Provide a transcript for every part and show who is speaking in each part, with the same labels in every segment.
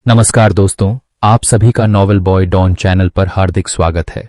Speaker 1: नमस्कार दोस्तों, आप सभी का नॉवेल बॉय डॉन चैनल पर हार्दिक स्वागत है।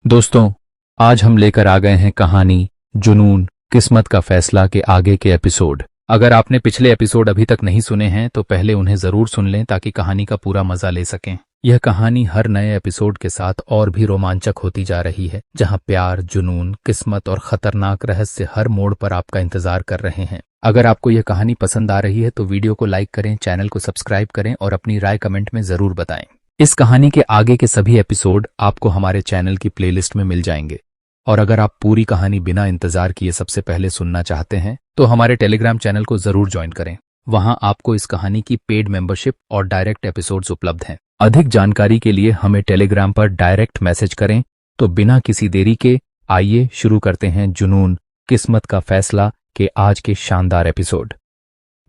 Speaker 1: दोस्तों, आज हम लेकर आ गए हैं कहानी जुनून किस्मत का फैसला के आगे के एपिसोड। अगर आपने पिछले एपिसोड अभी तक नहीं सुने हैं तो पहले उन्हें जरूर सुन लें ताकि कहानी का पूरा मजा ले सकें। यह कहानी हर नए एपिसोड के साथ और भी रोमांचक होती जा रही है, जहां प्यार, जुनून, किस्मत और खतरनाक रहस्य हर मोड़ पर आपका इंतजार कर रहे हैं। अगर आपको यह कहानी पसंद आ रही है तो वीडियो को लाइक करें, चैनल को सब्सक्राइब करें और अपनी राय कमेंट में जरूर बताएं। इस कहानी के आगे के सभी एपिसोड आपको हमारे चैनल की प्लेलिस्ट में मिल जाएंगे। और अगर आप पूरी कहानी बिना इंतजार किए सबसे पहले सुनना चाहते हैं तो हमारे टेलीग्राम चैनल को जरूर ज्वाइन करें। वहां आपको इस कहानी की पेड मेंबरशिप और डायरेक्ट एपिसोड्स उपलब्ध हैं। अधिक जानकारी के लिए हमें टेलीग्राम पर डायरेक्ट मैसेज करें। तो बिना किसी देरी के आइए शुरू करते हैं जुनून किस्मत का फैसला के आज के शानदार एपिसोड।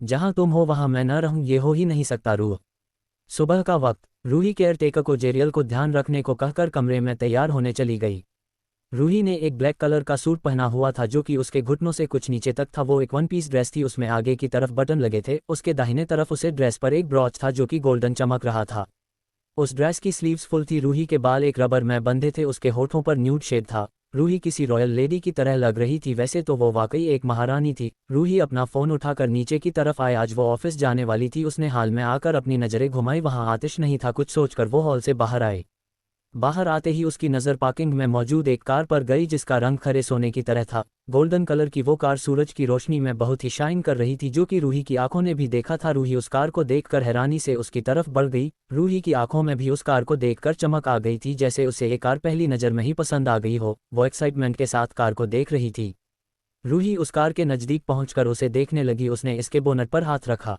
Speaker 2: जहां तुम हो वहां मैं न रहूं, ये हो ही नहीं सकता। रूह। सुबह का वक्त। रूही केयर टेकर को जेरियल को ध्यान रखने को कहकर कमरे में तैयार होने चली गई। रूही ने एक ब्लैक कलर का सूट पहना हुआ था जो कि उसके घुटनों से कुछ नीचे तक था। वो एक वन पीस ड्रेस थी, उसमें आगे की तरफ बटन लगे थे। उसके दाहिने तरफ उसे ड्रेस पर एक ब्रॉच था जो कि गोल्डन चमक रहा था। उस ड्रेस की स्लीव्स फुल थी। रूही के बाल एक रबर में बंधे थे, उसके होठों पर न्यूड शेड था। रूही किसी रॉयल लेडी की तरह लग रही थी। वैसे तो वो वाकई एक महारानी थी। रूही अपना फोन उठाकर नीचे की तरफ आए। आज वो ऑफिस जाने वाली थी। उसने हाल में आकर अपनी नज़रें घुमाई, वहां आतिश नहीं था। कुछ सोचकर वो हॉल से बाहर आए। बाहर आते ही उसकी नज़र पार्किंग में मौजूद एक कार पर गई जिसका रंग खरे सोने की तरह था। गोल्डन कलर की वो कार सूरज की रोशनी में बहुत ही शाइन कर रही थी, जो कि रूही की आंखों ने भी देखा था। रूही उस कार को देखकर हैरानी से उसकी तरफ बढ़ गई। रूही की आंखों में भी उस कार को देखकर चमक आ गई थी, जैसे उसे ये कार पहली नज़र में ही पसंद आ गई हो। वो एक्साइटमेंट के साथ कार को देख रही थी। रूही उस कार के नज़दीक पहुंचकर उसे देखने लगी। उसने इसके बोनट पर हाथ रखा।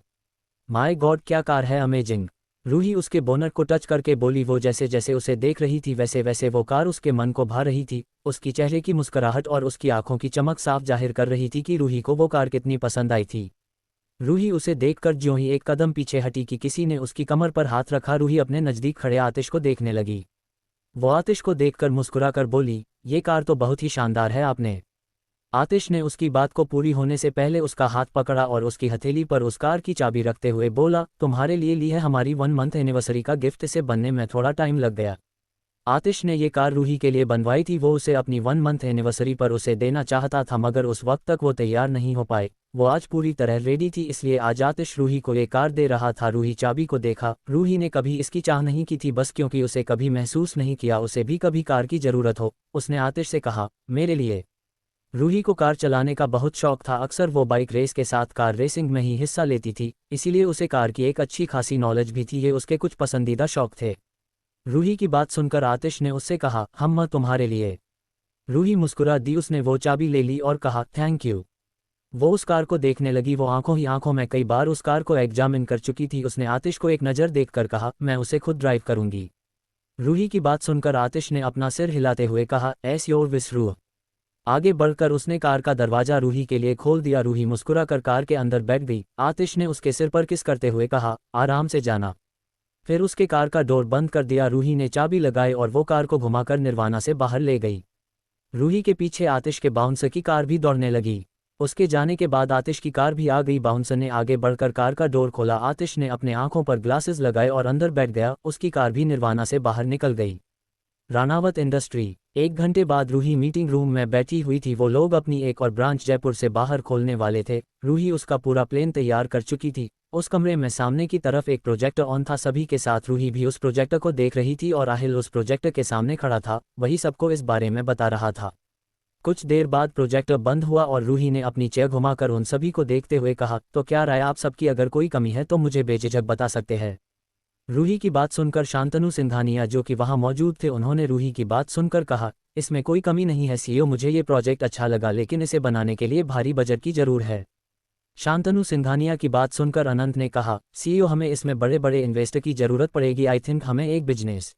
Speaker 2: माय गॉड, क्या कार है, अमेजिंग। रूही उसके बोनट को टच करके बोली। वो जैसे जैसे उसे देख रही थी वैसे वैसे वो कार उसके मन को भा रही थी। उसकी चेहरे की मुस्कुराहट और उसकी आंखों की चमक साफ जाहिर कर रही थी कि रूही को वो कार कितनी पसंद आई थी। रूही उसे देखकर ज्यों ही एक कदम पीछे हटी कि किसी ने उसकी कमर पर हाथ रखा। रूही अपने नज़दीक खड़े आतिश को देखने लगी। वो आतिश को देखकर मुस्कुराकर बोली, ये कार तो बहुत ही शानदार है आपने। आतिश ने उसकी बात को पूरी होने से पहले उसका हाथ पकड़ा और उसकी हथेली पर उस कार की चाबी रखते हुए बोला, तुम्हारे लिए ली है हमारी 1 मंथ एनिवर्सरी का गिफ्ट। इसे बनने में थोड़ा टाइम लग गया। आतिश ने ये कार रूही के लिए बनवाई थी। वो उसे अपनी 1 मंथ एनिवर्सरी पर उसे देना चाहता था, मगर उस वक्त तक वो तैयार नहीं हो पाए। वो आज पूरी तरह रेडी थी, इसलिए आज आतिश रूही को ये कार दे रहा था। रूही चाबी को देखा। रूही ने कभी इसकी चाह नहीं की थी, बस क्योंकि उसे कभी महसूस नहीं किया उसे भी कभी कार की जरूरत हो। उसने आतिश से कहा, मेरे लिए। रूही को कार चलाने का बहुत शौक था। अक्सर वो बाइक रेस के साथ कार रेसिंग में ही हिस्सा लेती थी, इसीलिए उसे कार की एक अच्छी खासी नॉलेज भी थी। ये उसके कुछ पसंदीदा शौक थे। रूही की बात सुनकर आतिश ने उससे कहा, हम तुम्हारे लिए। रूही मुस्कुरा दी। उसने वो चाबी ले ली और कहा, थैंक यू। वो उस कार को देखने लगी। वो आंखों ही आंखों में कई बार उस कार को एग्जामिन कर चुकी थी। उसने आतिश को एक नज़र देखकर कहा, मैं उसे खुद ड्राइव करूंगी। रूही की बात सुनकर आतिश ने अपना सिर हिलाते हुए कहा, एस योर विश रूह। आगे बढ़कर उसने कार का दरवाजा रूही के लिए खोल दिया। रूही मुस्कुराकर कार के अंदर बैठ गई। आतिश ने उसके सिर पर किस करते हुए कहा, आराम से जाना। फिर उसके कार का डोर बंद कर दिया। रूही ने चाबी लगाई और वो कार को घुमाकर निर्वाणा से बाहर ले गई। रूही के पीछे आतिश के बाउंसर की कार भी दौड़ने लगी। उसके जाने के बाद आतिश की कार भी आ गई। बाउंसर ने आगे बढ़कर कार का डोर खोला। आतिश ने अपने आंखों पर ग्लासेस लगाए और अंदर बैठ गया। उसकी कार भी निर्वाणा से बाहर निकल गई। रानावत इंडस्ट्री। 1 घंटे बाद रूही मीटिंग रूम में बैठी हुई थी। वो लोग अपनी एक और ब्रांच जयपुर से बाहर खोलने वाले थे। रूही उसका पूरा प्लान तैयार कर चुकी थी। उस कमरे में सामने की तरफ एक प्रोजेक्टर ऑन था। सभी के साथ रूही भी उस प्रोजेक्टर को देख रही थी और आहिल उस प्रोजेक्टर के सामने खड़ा था। वही सबको इस बारे में बता रहा था। कुछ देर बाद प्रोजेक्टर बंद हुआ और रूही ने अपनी चेयर घुमाकर उन सभी को देखते हुए कहा, तो क्या राय आप सबकी? अगर कोई कमी है तो मुझे बेझिझक बता सकते हैं। रूही की बात सुनकर शांतनु सिंघानिया जो कि वहां मौजूद थे, उन्होंने रूही की बात सुनकर कहा, इसमें कोई कमी नहीं है सीईओ। मुझे ये प्रोजेक्ट अच्छा लगा, लेकिन इसे बनाने के लिए भारी बजट की जरूर है। शांतनु सिंघानिया की बात सुनकर अनंत ने कहा, सीईओ हमें इसमें बड़े बड़े इन्वेस्टर की जरूरत पड़ेगी। आई थिंक हमें एक बिजनेस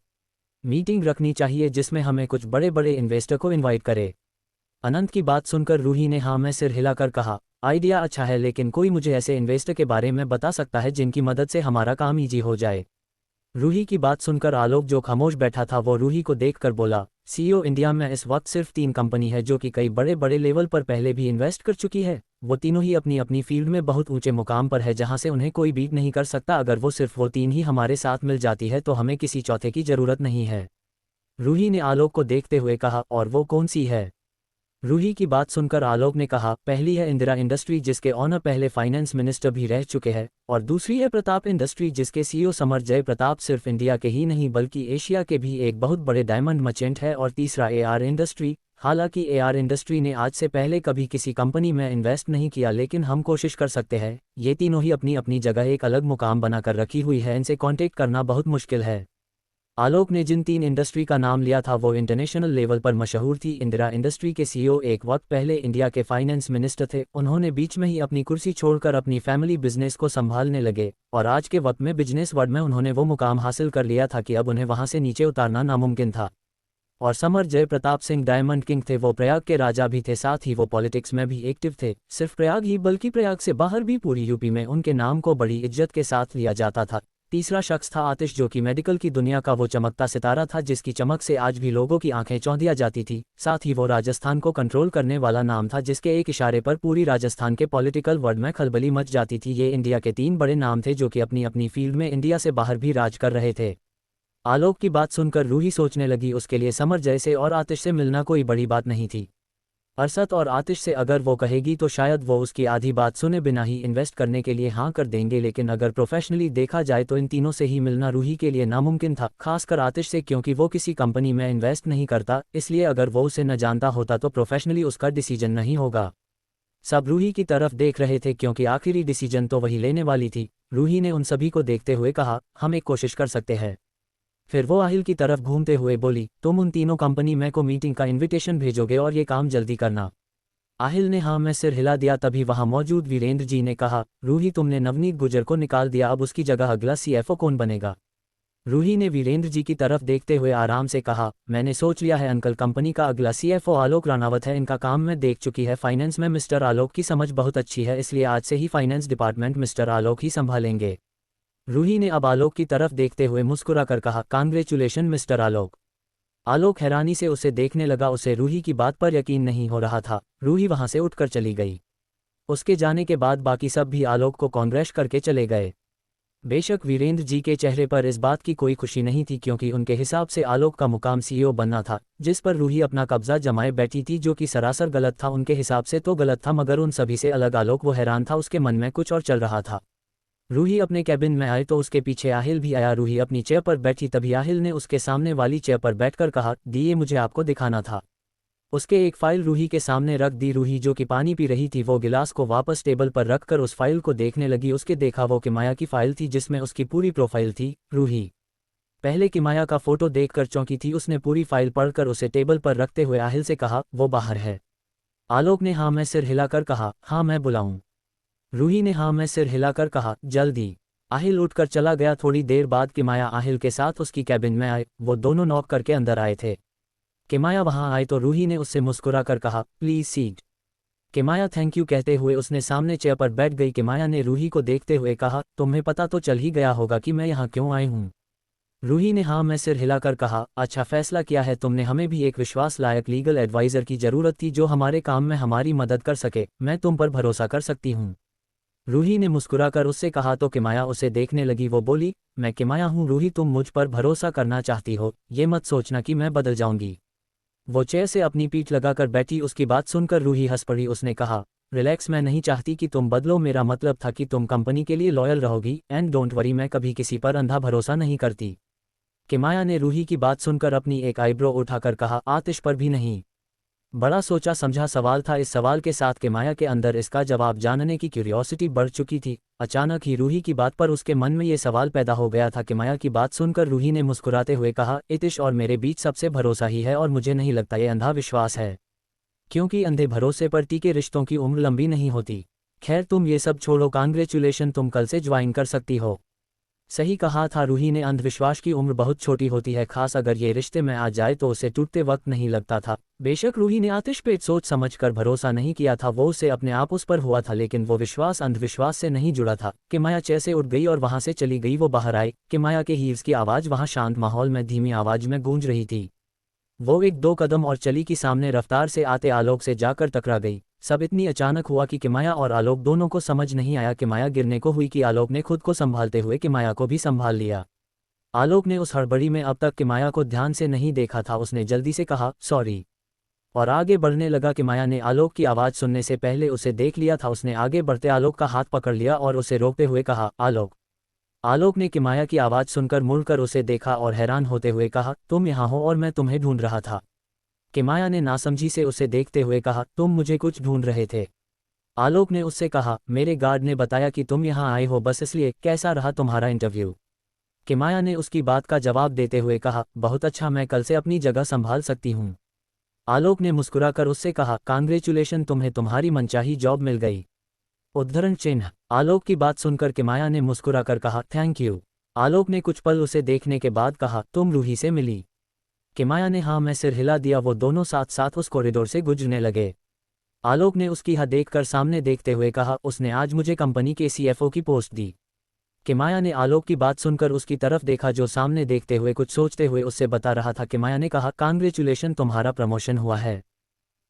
Speaker 2: मीटिंग रखनी चाहिए जिसमें हमें कुछ बड़े बड़े इन्वेस्टर को इन्वाइट करे। अनंत की बात सुनकर रूही ने हाँ में सिर हिलाकर कहा, आइडिया अच्छा है, लेकिन कोई मुझे ऐसे इन्वेस्टर के बारे में बता सकता है जिनकी मदद से हमारा काम ईजी हो जाए। रूही की बात सुनकर आलोक जो खामोश बैठा था वो रूही को देखकर बोला, सीईओ इंडिया में इस वक्त सिर्फ 3 कंपनी है जो कि कई बड़े बड़े लेवल पर पहले भी इन्वेस्ट कर चुकी है। वो तीनों ही अपनी अपनी फील्ड में बहुत ऊंचे मुकाम पर है जहां से उन्हें कोई बीट नहीं कर सकता। अगर वो सिर्फ वो तीन ही हमारे साथ मिल जाती है तो हमें किसी चौथे की जरूरत नहीं है। रूही ने आलोक को देखते हुए कहा, और वो कौन सी है? रूही की बात सुनकर आलोक ने कहा, पहली है इंदिरा इंडस्ट्री जिसके ऑनर पहले फाइनेंस मिनिस्टर भी रह चुके हैं, और दूसरी है प्रताप इंडस्ट्री जिसके सीईओ समर जय प्रताप सिर्फ इंडिया के ही नहीं बल्कि एशिया के भी एक बहुत बड़े डायमंड मर्चेंट है, और तीसरा एआर इंडस्ट्री। हालांकि एआर इंडस्ट्री ने आज से पहले कभी किसी कंपनी में इन्वेस्ट नहीं किया, लेकिन हम कोशिश कर सकते हैं। ये तीनों ही अपनी अपनी जगह एक अलग मुकाम बनाकर रखी हुई है, इनसे कॉन्टेक्ट करना बहुत मुश्किल है। आलोक ने जिन तीन इंडस्ट्री का नाम लिया था वो इंटरनेशनल लेवल पर मशहूर थी। इंदिरा इंडस्ट्री के सीईओ एक वक्त पहले इंडिया के फाइनेंस मिनिस्टर थे। उन्होंने बीच में ही अपनी कुर्सी छोड़कर अपनी फैमिली बिजनेस को संभालने लगे, और आज के वक्त में बिजनेस वर्ल्ड में उन्होंने वो मुकाम हासिल कर लिया था कि अब उन्हें वहां से नीचे उतारना नामुमकिन था। और समर जय प्रताप सिंह डायमंड किंग थे, वो प्रयाग के राजा भी थे, साथ ही वो पॉलिटिक्स में भी एक्टिव थे। सिर्फ प्रयाग ही बल्कि प्रयाग से बाहर भी पूरी यूपी में उनके नाम को बड़ी इज्जत के साथ लिया जाता था। तीसरा शख्स था आतिश, जो कि मेडिकल की दुनिया का वो चमकता सितारा था जिसकी चमक से आज भी लोगों की आंखें चौंधिया जाती थी। साथ ही वो राजस्थान को कंट्रोल करने वाला नाम था जिसके एक इशारे पर पूरी राजस्थान के पॉलिटिकल वर्ल्ड में खलबली मच जाती थी। ये इंडिया के तीन बड़े नाम थे जो कि अपनी अपनी फील्ड में इंडिया से बाहर भी राज कर रहे थे। आलोक की बात सुनकर रूही सोचने लगी, उसके लिए समर जय से और आतिश से मिलना कोई बड़ी बात नहीं थी। अरशद और आतिश से अगर वो कहेगी तो शायद वो उसकी आधी बात सुने बिना ही इन्वेस्ट करने के लिए हाँ कर देंगे, लेकिन अगर प्रोफेशनली देखा जाए तो इन तीनों से ही मिलना रूही के लिए नामुमकिन था, खासकर आतिश से, क्योंकि वो किसी कंपनी में इन्वेस्ट नहीं करता। इसलिए अगर वो उसे न जानता होता तो प्रोफेशनली उसका डिसीजन नहीं होगा। सब रूही की तरफ देख रहे थे क्योंकि आखिरी डिसीजन तो वही लेने वाली थी। रूही ने उन सभी को देखते हुए कहा, हम एक कोशिश कर सकते हैं। फिर वो आहिल की तरफ घूमते हुए बोली, तुम उन तीनों कंपनी में को मीटिंग का इनविटेशन भेजोगे और ये काम जल्दी करना। आहिल ने हाँ में सिर हिला दिया। तभी वहां मौजूद वीरेंद्र जी ने कहा, रूही तुमने नवनीत गुर्जर को निकाल दिया, अब उसकी जगह अगला सीएफओ कौन बनेगा? रूही ने वीरेंद्र जी की तरफ देखते हुए आराम से कहा, मैंने सोच लिया है अंकल, कंपनी का अगला सीएफओ आलोक रानावत है। इनका काम मैं देख चुकी है, फाइनेंस में मिस्टर आलोक की समझ बहुत अच्छी है, इसलिए आज से ही फाइनेंस डिपार्टमेंट मिस्टर आलोक ही संभालेंगे। रूही ने अब आलोक की तरफ देखते हुए मुस्कुराकर कहा, कांग्रेचुलेशन मिस्टर आलोक। आलोक हैरानी से उसे देखने लगा, उसे रूही की बात पर यकीन नहीं हो रहा था। रूही वहां से उठकर चली गई। उसके जाने के बाद बाकी सब भी आलोक को कांग्रेस करके चले गए। बेशक वीरेंद्र जी के चेहरे पर इस बात की कोई खुशी नहीं थी, क्योंकि उनके हिसाब से आलोक का मुकाम सीईओ बनना था, जिस पर रूही अपना कब्जा जमाए बैठी थी, जो कि सरासर गलत था। उनके हिसाब से तो गलत था, मगर उन सभी से अलग आलोक वो हैरान था, उसके मन में कुछ और चल रहा था। रूही अपने कैबिन में आए तो उसके पीछे आहिल भी आया। रूही अपनी चेयर पर बैठी, तभी आहिल ने उसके सामने वाली चेयर पर बैठकर कहा, दी ये मुझे आपको दिखाना था। उसके एक फाइल रूही के सामने रख दी। रूही जो कि पानी पी रही थी वो गिलास को वापस टेबल पर रखकर उस फाइल को देखने लगी। उसके देखा वो किमाया की फाइल थी जिसमें उसकी पूरी प्रोफाइल थी। रूही पहले किमाया का फोटो देखकर चौंकी थी। उसने पूरी फाइल पढ़कर उसे टेबल पर रखते हुए आहिल से कहा, वो बाहर है। आलोक ने हाँ में सिर हिलाकर कहा, हाँ मैं बुलाऊं? रूही ने हाँ में सिर हिलाकर कहा, जल्दी। आहिल उठकर चला गया। थोड़ी देर बाद किमाया आहिल के साथ उसकी कैबिन में आए। वो दोनों नॉक करके अंदर आए थे। किमाया वहां आए तो रूही ने उससे मुस्कुराकर कहा, please seat. Kimaya thank you कहते हुए उसने सामने चेयर पर बैठ गई। किमाया ने रूही को देखते हुए कहा, तुम्हें पता तो चल ही गया होगा कि मैं यहाँ क्यों आई हूँ? रूही ने हाँ में सिर हिलाकर कहा, अच्छा फैसला किया है तुमने। हमें भी एक विश्वास लायक लीगल एडवाइजर की जरूरत थी जो हमारे काम में हमारी मदद कर सके। मैं तुम पर भरोसा कर सकती हूँ? रूही ने मुस्कुराकर उससे कहा तो किमाया उसे देखने लगी। वो बोली, मैं किमाया हूँ रूही, तुम मुझ पर भरोसा करना चाहती हो, ये मत सोचना कि मैं बदल जाऊंगी। वो चेयर से अपनी पीठ लगाकर बैठी। उसकी बात सुनकर रूही हंस पड़ी। उसने कहा, रिलैक्स, मैं नहीं चाहती कि तुम बदलो, मेरा मतलब था कि तुम कंपनी के लिए लॉयल रहोगी। एंड डोंट वरी, मैं कभी किसी पर अंधा भरोसा नहीं करती। किमाया ने रूही की बात सुनकर अपनी एक आईब्रो उठाकर कहा, आतिश पर भी नहीं? बड़ा सोचा समझा सवाल था। इस सवाल के साथ किमाया के अंदर इसका जवाब जानने की क्यूरियोसिटी बढ़ चुकी थी। अचानक ही रूही की बात पर उसके मन में ये सवाल पैदा हो गया था। किमाया की बात सुनकर रूही ने मुस्कुराते हुए कहा, इतिश और मेरे बीच सबसे भरोसा ही है, और मुझे नहीं लगता ये अंधा विश्वास है, क्योंकि अंधे भरोसे पर टिके रिश्तों की उम्र लंबी नहीं होती। खैर तुम ये सब छोड़ो, कांग्रेचुलेशन, तुम कल से ज्वाइन कर सकती हो। सही कहा था रूही ने, अंधविश्वास की उम्र बहुत छोटी होती है, खास अगर ये रिश्ते में आ जाए तो उसे टूटते वक्त नहीं लगता था। बेशक रूही ने आतिश पे सोच समझकर भरोसा नहीं किया था, वो उसे अपने आप उस पर हुआ था, लेकिन वो विश्वास अंधविश्वास से नहीं जुड़ा था। किमाया चेयर से उठ गई और वहां से चली गई। वो बाहर आए। किमाया के हील्स की आवाज वहां शांत माहौल में धीमी आवाज में गूंज रही थी। वो एक दो कदम और चली कि सामने रफ्तार से आते आलोक से जाकर टकरा गई। सब इतनी अचानक हुआ कि किमाया और आलोक दोनों को समझ नहीं आया। किमाया गिरने को हुई कि आलोक ने खुद को संभालते हुए किमाया को भी संभाल लिया। आलोक ने उस हड़बड़ी में अब तक किमाया को ध्यान से नहीं देखा था। उसने जल्दी से कहा सॉरी और आगे बढ़ने लगा। किमाया ने आलोक की आवाज़ सुनने से पहले उसे देख लिया था। उसने आगे बढ़ते आलोक का हाथ पकड़ लिया और उसे रोकते हुए कहा आलोक। आलोक ने किमाया की आवाज़ सुनकर मुड़कर उसे देखा और हैरान होते हुए कहा तुम यहाँ हो और मैं तुम्हें ढूंढ रहा था। किमाया ने नासमझी से उसे देखते हुए कहा तुम मुझे कुछ ढूंढ रहे थे। आलोक ने उससे कहा मेरे गार्ड ने बताया कि तुम यहाँ आए हो बस इसलिए। कैसा रहा तुम्हारा इंटरव्यू? किमाया ने उसकी बात का जवाब देते हुए कहा बहुत अच्छा, मैं कल से अपनी जगह संभाल सकती हूँ। आलोक ने मुस्कुराकर उससे कहा कांग्रेचुलेशन, तुम्हें तुम्हारी मनचाही जॉब मिल गई। उद्धरण चिन्ह। आलोक की बात सुनकर किमाया ने मुस्कुराकर कहा थैंक यू। आलोक ने कुछ पल उसे देखने के बाद कहा तुम रूही से मिली? किमाया ने हाँ मैं सिर हिला दिया। वो दोनों साथ साथ उस कॉरिडोर से गुजरने लगे। आलोक ने उसकी हाँ देखकर सामने देखते हुए कहा उसने आज मुझे कंपनी के सीएफओ की पोस्ट दी। किमाया ने आलोक की बात सुनकर उसकी तरफ देखा जो सामने देखते हुए कुछ सोचते हुए उससे बता रहा था। किमाया ने कहा कांग्रेचुलेशन, तुम्हारा प्रमोशन हुआ है।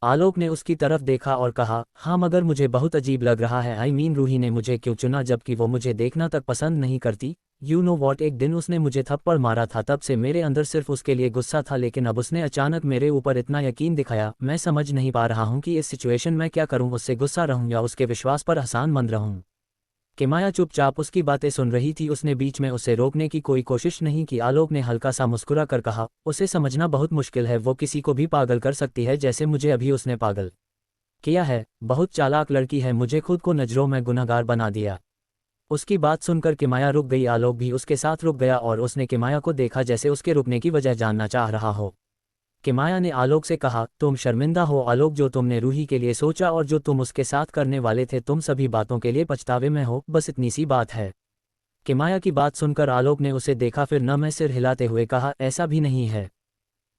Speaker 2: आलोक ने उसकी तरफ देखा और कहा हाँ मगर मुझे बहुत अजीब लग रहा है। आई मीन रूही ने मुझे क्यों चुना जबकि वो मुझे देखना तक पसंद नहीं करती। यू नो वॉट, एक दिन उसने मुझे थप्पड़ मारा था, तब से मेरे अंदर सिर्फ उसके लिए गुस्सा था, लेकिन अब उसने अचानक मेरे ऊपर इतना यकीन दिखाया। मैं समझ नहीं पा रहा हूँ कि इस सिचुएशन में क्या करूँ, उससे गुस्सा रहूँ या उसके विश्वास पर आसानमंद रहूँ। किमाया चुपचाप उसकी बातें सुन रही थी। उसने बीच में उसे रोकने की कोई कोशिश नहीं की। आलोक ने हल्का सा मुस्कुरा कर कहा उसे समझना बहुत मुश्किल है, वो किसी को भी पागल कर सकती है जैसे मुझे अभी उसने पागल किया है। बहुत चालाक लड़की है, मुझे खुद को नज़रों में गुनहगार बना दिया। उसकी बात सुनकर किमाया रुक गई। आलोक भी उसके साथ रुक गया और उसने किमाया को देखा जैसे उसके रुकने की वजह जानना चाह रहा हो। किमाया ने आलोक से कहा तुम शर्मिंदा हो आलोक, जो तुमने रूही के लिए सोचा और जो तुम उसके साथ करने वाले थे, तुम सभी बातों के लिए पछतावे में हो, बस इतनी सी बात है। किमाया की बात सुनकर आलोक ने उसे देखा, फिर न में सिर हिलाते हुए कहा ऐसा भी नहीं है।